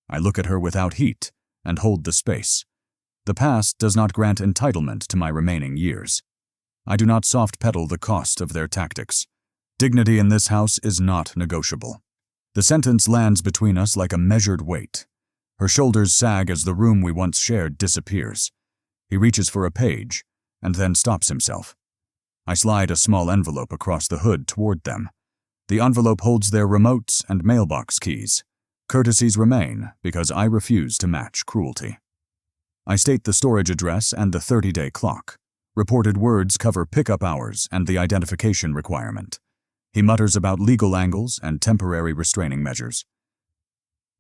I look at her without heat and hold the space. The past does not grant entitlement to my remaining years. I do not soft-pedal the cost of their tactics. Dignity in this house is not negotiable. The sentence lands between us like a measured weight. Her shoulders sag as the room we once shared disappears. He reaches for a page and then stops himself. I slide a small envelope across the hood toward them. The envelope holds their remotes and mailbox keys. Courtesies remain because I refuse to match cruelty. I state the storage address and the 30-day clock. Reported words cover pickup hours and the identification requirement. He mutters about legal angles and temporary restraining measures.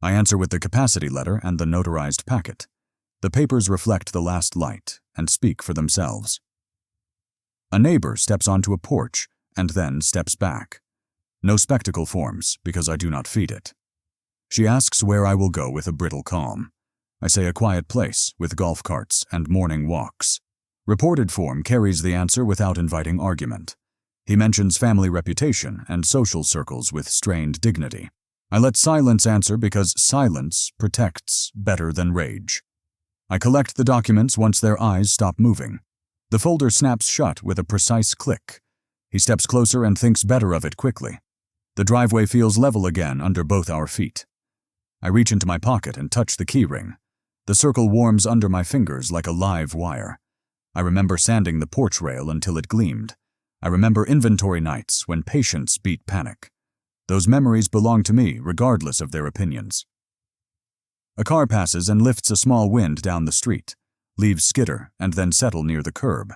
I answer with the capacity letter and the notarized packet. The papers reflect the last light and speak for themselves. A neighbor steps onto a porch and then steps back. No spectacle forms because I do not feed it. She asks where I will go with a brittle calm. I say a quiet place with golf carts and morning walks. Reported form carries the answer without inviting argument. He mentions family reputation and social circles with strained dignity. I let silence answer because silence protects better than rage. I collect the documents once their eyes stop moving. The folder snaps shut with a precise click. He steps closer and thinks better of it quickly. The driveway feels level again under both our feet. I reach into my pocket and touch the key ring. The circle warms under my fingers like a live wire. I remember sanding the porch rail until it gleamed. I remember inventory nights when patience beat panic. Those memories belong to me regardless of their opinions. A car passes and lifts a small wind down the street, leaves skitter and then settle near the curb.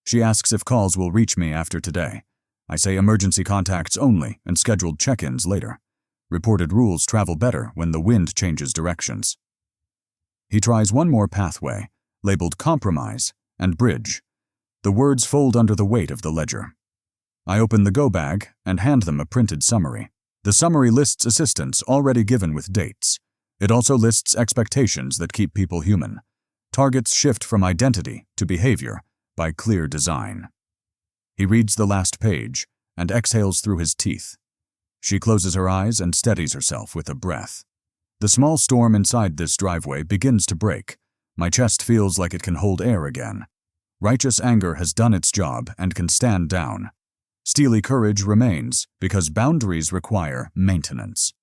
She asks if calls will reach me after today. I say emergency contacts only and scheduled check-ins later. Reported rules travel better when the wind changes directions. He tries one more pathway, labeled compromise and bridge. The words fold under the weight of the ledger. I open the go bag and hand them a printed summary. The summary lists assistance already given with dates. It also lists expectations that keep people human. Targets shift from identity to behavior by clear design. He reads the last page and exhales through his teeth. She closes her eyes and steadies herself with a breath. The small storm inside this driveway begins to break. My chest feels like it can hold air again. Righteous anger has done its job and can stand down. Steely courage remains because boundaries require maintenance.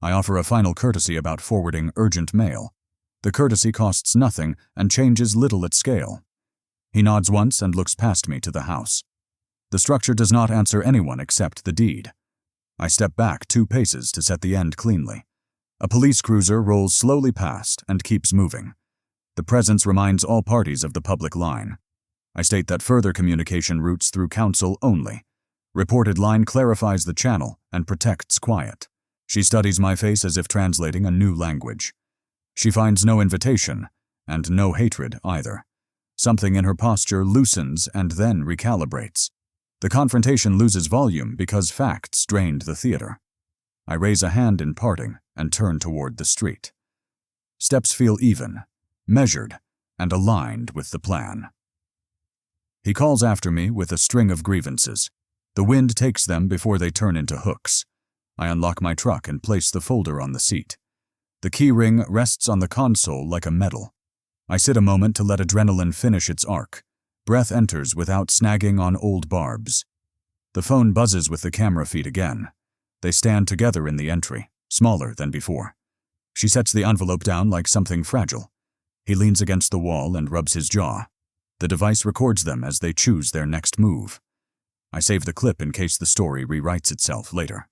I offer a final courtesy about forwarding urgent mail. The courtesy costs nothing and changes little at scale. He nods once and looks past me to the house. The structure does not answer anyone except the deed. I step back 2 paces to set the end cleanly. A police cruiser rolls slowly past and keeps moving. The presence reminds all parties of the public line. I state that further communication routes through counsel only. Reported line clarifies the channel and protects quiet. She studies my face as if translating a new language. She finds no invitation and no hatred either. Something in her posture loosens and then recalibrates. The confrontation loses volume because facts drained the theater. I raise a hand in parting and turn toward the street. Steps feel even, measured, and aligned with the plan. He calls after me with a string of grievances. The wind takes them before they turn into hooks. I unlock my truck and place the folder on the seat. The key ring rests on the console like a medal. I sit a moment to let adrenaline finish its arc. Breath enters without snagging on old barbs. The phone buzzes with the camera feed again. They stand together in the entry, smaller than before. She sets the envelope down like something fragile. He leans against the wall and rubs his jaw. The device records them as they choose their next move. I save the clip in case the story rewrites itself later.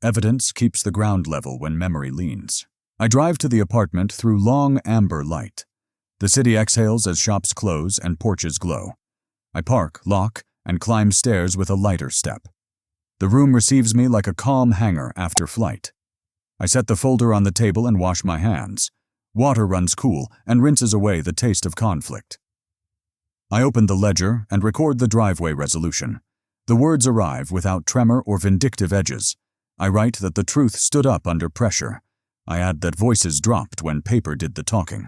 Evidence keeps the ground level when memory leans. I drive to the apartment through long amber light. The city exhales as shops close and porches glow. I park, lock, and climb stairs with a lighter step. The room receives me like a calm hangar after flight. I set the folder on the table and wash my hands. Water runs cool and rinses away the taste of conflict. I open the ledger and record the driveway resolution. The words arrive without tremor or vindictive edges. I write that the truth stood up under pressure. I add that voices dropped when paper did the talking.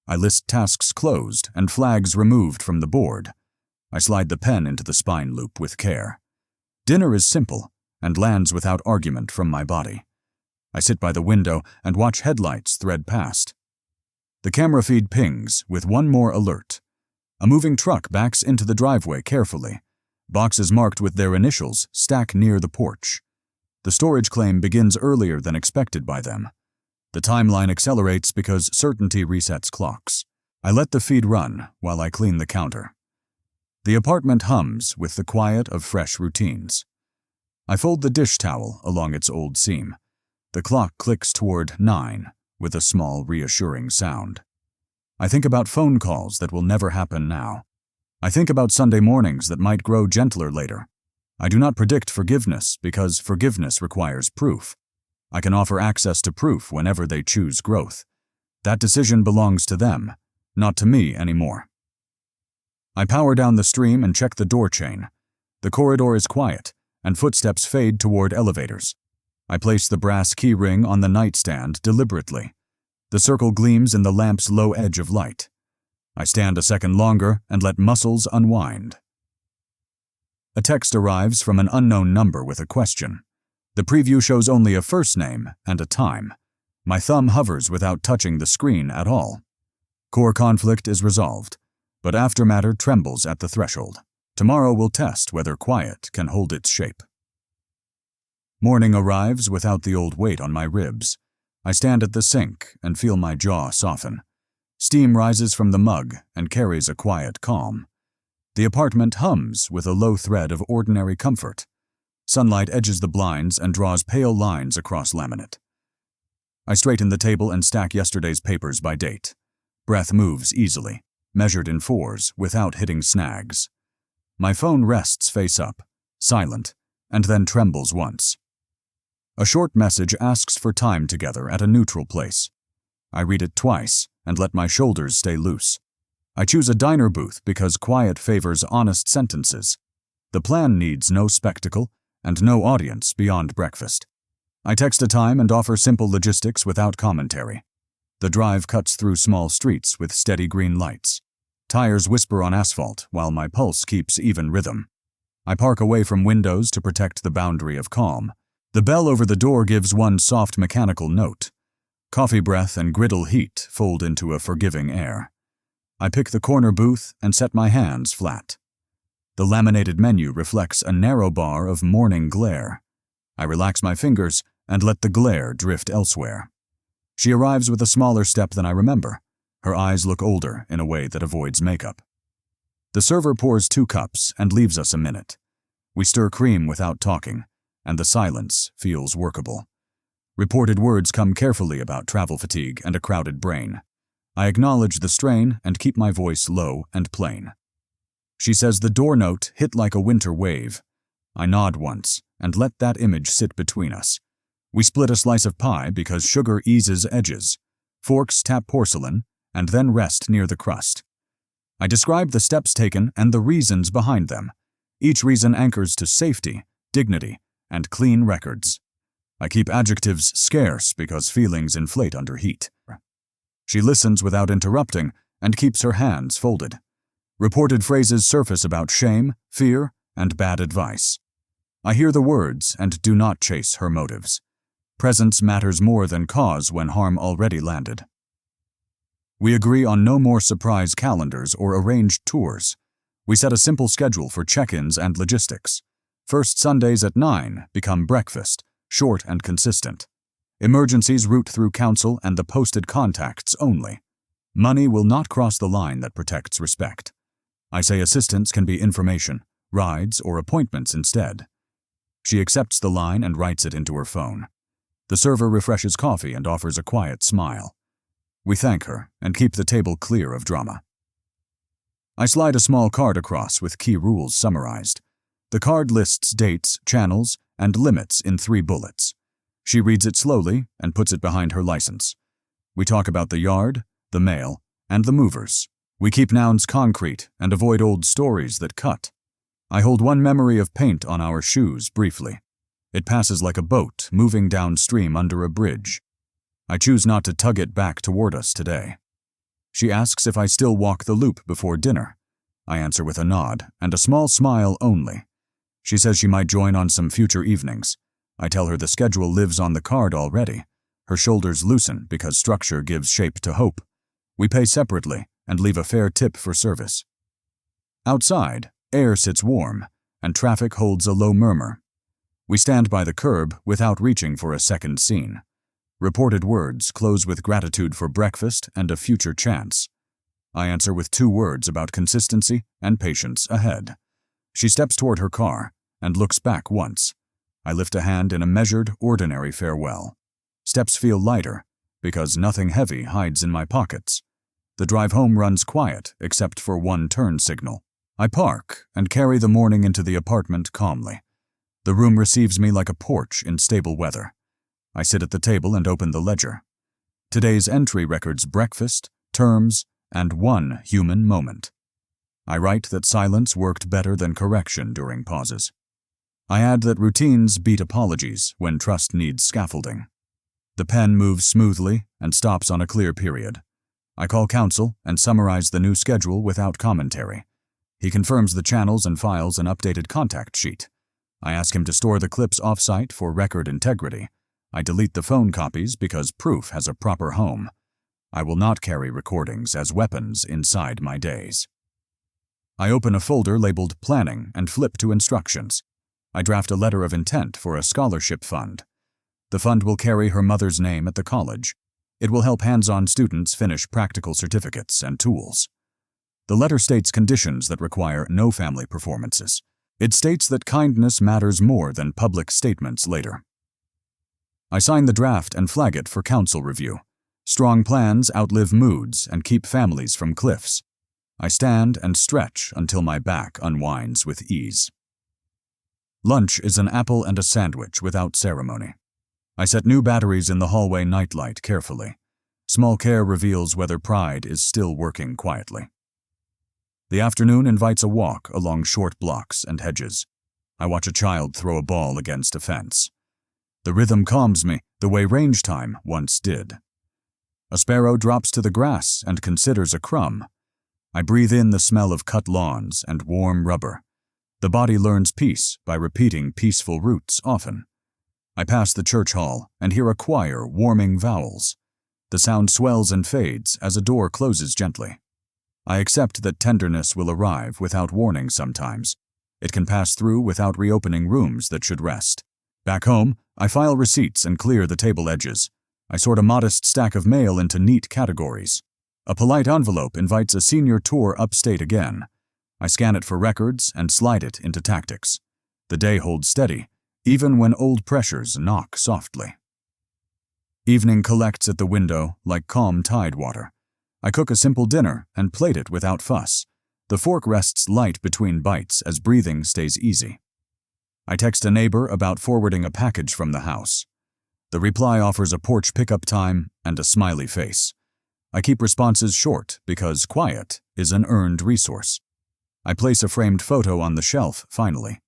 I list tasks closed and flags removed from the board. I slide the pen into the spine loop with care. Dinner is simple and lands without argument from my body. I sit by the window and watch headlights thread past. The camera feed pings with one more alert. A moving truck backs into the driveway carefully. Boxes marked with their initials stack near the porch. The storage claim begins earlier than expected by them. The timeline accelerates because certainty resets clocks. I let the feed run while I clean the counter. The apartment hums with the quiet of fresh routines. I fold the dish towel along its old seam. The clock clicks toward 9 with a small reassuring sound. I think about phone calls that will never happen now. I think about Sunday mornings that might grow gentler later. I do not predict forgiveness because forgiveness requires proof. I can offer access to proof whenever they choose growth. That decision belongs to them, not to me anymore. I power down the stream and check the door chain. The corridor is quiet, and footsteps fade toward elevators. I place the brass key ring on the nightstand deliberately. The circle gleams in the lamp's low edge of light. I stand a second longer and let muscles unwind. A text arrives from an unknown number with a question. The preview shows only a first name and a time. My thumb hovers without touching the screen at all. Core conflict is resolved, but aftermatter trembles at the threshold. Tomorrow will test whether quiet can hold its shape. Morning arrives without the old weight on my ribs. I stand at the sink and feel my jaw soften. Steam rises from the mug and carries a quiet calm. The apartment hums with a low thread of ordinary comfort. Sunlight edges the blinds and draws pale lines across laminate. I straighten the table and stack yesterday's papers by date. Breath moves easily, measured in 4s without hitting snags. My phone rests face up, silent, and then trembles once. A short message asks for time together at a neutral place. I read it twice and let my shoulders stay loose. I choose a diner booth because quiet favors honest sentences. The plan needs no spectacle and no audience beyond breakfast. I text a time and offer simple logistics without commentary. The drive cuts through small streets with steady green lights. Tires whisper on asphalt while my pulse keeps even rhythm. I park away from windows to protect the boundary of calm. The bell over the door gives one soft mechanical note. Coffee breath and griddle heat fold into a forgiving air. I pick the corner booth and set my hands flat. The laminated menu reflects a narrow bar of morning glare. I relax my fingers and let the glare drift elsewhere. She arrives with a smaller step than I remember. Her eyes look older in a way that avoids makeup. The server pours 2 cups and leaves us a minute. We stir cream without talking, and the silence feels workable. Reported words come carefully about travel fatigue and a crowded brain. I acknowledge the strain and keep my voice low and plain. She says the door note hit like a winter wave. I nod once and let that image sit between us. We split a slice of pie because sugar eases edges. Forks tap porcelain and then rest near the crust. I describe the steps taken and the reasons behind them. Each reason anchors to safety, dignity, and clean records. I keep adjectives scarce because feelings inflate under heat. She listens without interrupting and keeps her hands folded. Reported phrases surface about shame, fear, and bad advice. I hear the words and do not chase her motives. Presence matters more than cause when harm already landed. We agree on no more surprise calendars or arranged tours. We set a simple schedule for check-ins and logistics. First Sundays at 9 become breakfast, short and consistent. Emergencies route through counsel and the posted contacts only. Money will not cross the line that protects respect. I say assistance can be information, rides, or appointments instead. She accepts the line and writes it into her phone. The server refreshes coffee and offers a quiet smile. We thank her and keep the table clear of drama. I slide a small card across with key rules summarized. The card lists dates, channels, and limits in 3 bullets. She reads it slowly and puts it behind her license. We talk about the yard, the mail, and the movers. We keep nouns concrete and avoid old stories that cut. I hold one memory of paint on our shoes briefly. It passes like a boat moving downstream under a bridge. I choose not to tug it back toward us today. She asks if I still walk the loop before dinner. I answer with a nod and a small smile only. She says she might join on some future evenings. I tell her the schedule lives on the card already. Her shoulders loosen because structure gives shape to hope. We pay separately and leave a fair tip for service. Outside, air sits warm, and traffic holds a low murmur. We stand by the curb without reaching for a second scene. Reported words close with gratitude for breakfast and a future chance. I answer with 2 words about consistency and patience ahead. She steps toward her car and looks back once. I lift a hand in a measured, ordinary farewell. Steps feel lighter because nothing heavy hides in my pockets. The drive home runs quiet except for one turn signal. I park and carry the morning into the apartment calmly. The room receives me like a porch in stable weather. I sit at the table and open the ledger. Today's entry records breakfast, terms, and 1 human moment. I write that silence worked better than correction during pauses. I add that routines beat apologies when trust needs scaffolding. The pen moves smoothly and stops on a clear period. I call counsel and summarize the new schedule without commentary. He confirms the channels and files an updated contact sheet. I ask him to store the clips off-site for record integrity. I delete the phone copies because proof has a proper home. I will not carry recordings as weapons inside my days. I open a folder labeled Planning and flip to Instructions. I draft a letter of intent for a scholarship fund. The fund will carry her mother's name at the college. It will help hands-on students finish practical certificates and tools. The letter states conditions that require no family performances. It states that kindness matters more than public statements later. I sign the draft and flag it for council review. Strong plans outlive moods and keep families from cliffs. I stand and stretch until my back unwinds with ease. Lunch is an apple and a sandwich without ceremony. I set new batteries in the hallway nightlight carefully. Small care reveals whether pride is still working quietly. The afternoon invites a walk along short blocks and hedges. I watch a child throw a ball against a fence. The rhythm calms me the way range time once did. A sparrow drops to the grass and considers a crumb. I breathe in the smell of cut lawns and warm rubber. The body learns peace by repeating peaceful roots often. I pass the church hall and hear a choir warming vowels. The sound swells and fades as a door closes gently. I accept that tenderness will arrive without warning sometimes. It can pass through without reopening rooms that should rest. Back home, I file receipts and clear the table edges. I sort a modest stack of mail into neat categories. A polite envelope invites a senior tour upstate again. I scan it for records and slide it into tactics. The day holds steady, even when old pressures knock softly. Evening collects at the window like calm tide water. I cook a simple dinner and plate it without fuss. The fork rests light between bites as breathing stays easy. I text a neighbor about forwarding a package from the house. The reply offers a porch pickup time and a smiley face. I keep responses short because quiet is an earned resource. I place a framed photo on the shelf, finally.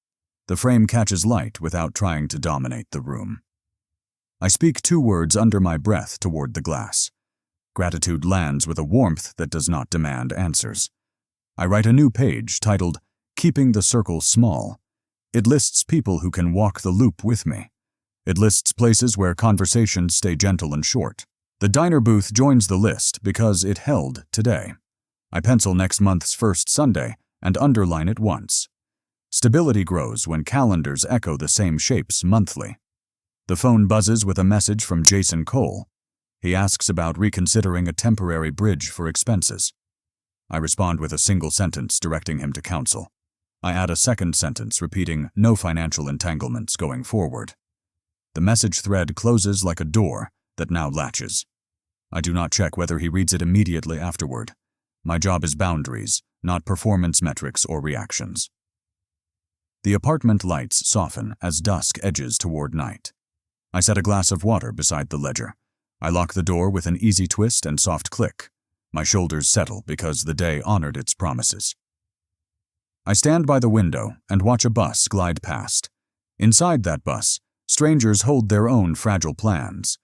The frame catches light without trying to dominate the room. I speak 2 words under my breath toward the glass. Gratitude lands with a warmth that does not demand answers. I write a new page titled Keeping the Circle Small. It lists people who can walk the loop with me. It lists places where conversations stay gentle and short. The diner booth joins the list because it held today. I pencil next month's first Sunday and underline it once. Stability grows when calendars echo the same shapes monthly. The phone buzzes with a message from Jason Cole. He asks about reconsidering a temporary bridge for expenses. I respond with a single sentence directing him to counsel. I add a second sentence repeating no financial entanglements going forward. The message thread closes like a door that now latches. I do not check whether he reads it immediately afterward. My job is boundaries, not performance metrics or reactions. The apartment lights soften as dusk edges toward night. I set a glass of water beside the ledger. I lock the door with an easy twist and soft click. My shoulders settle because the day honored its promises. I stand by the window and watch a bus glide past. Inside that bus, strangers hold their own fragile plans.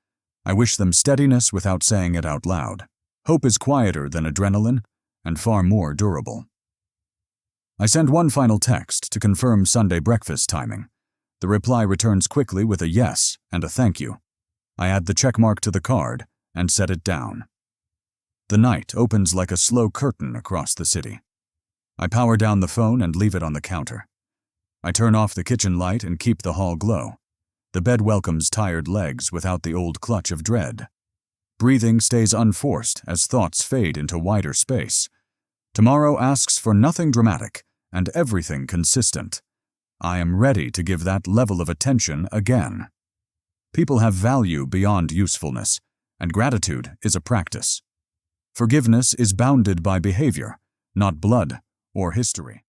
I wish them steadiness without saying it out loud. Hope is quieter than adrenaline and far more durable. I send one final text to confirm Sunday breakfast timing. The reply returns quickly with a yes and a thank you. I add the checkmark to the card and set it down. The night opens like a slow curtain across the city. I power down the phone and leave it on the counter. I turn off the kitchen light and keep the hall glow. The bed welcomes tired legs without the old clutch of dread. Breathing stays unforced as thoughts fade into wider space. Tomorrow asks for nothing dramatic and everything consistent. I am ready to give that level of attention again. People have value beyond usefulness, and gratitude is a practice. Forgiveness is bounded by behavior, not blood or history.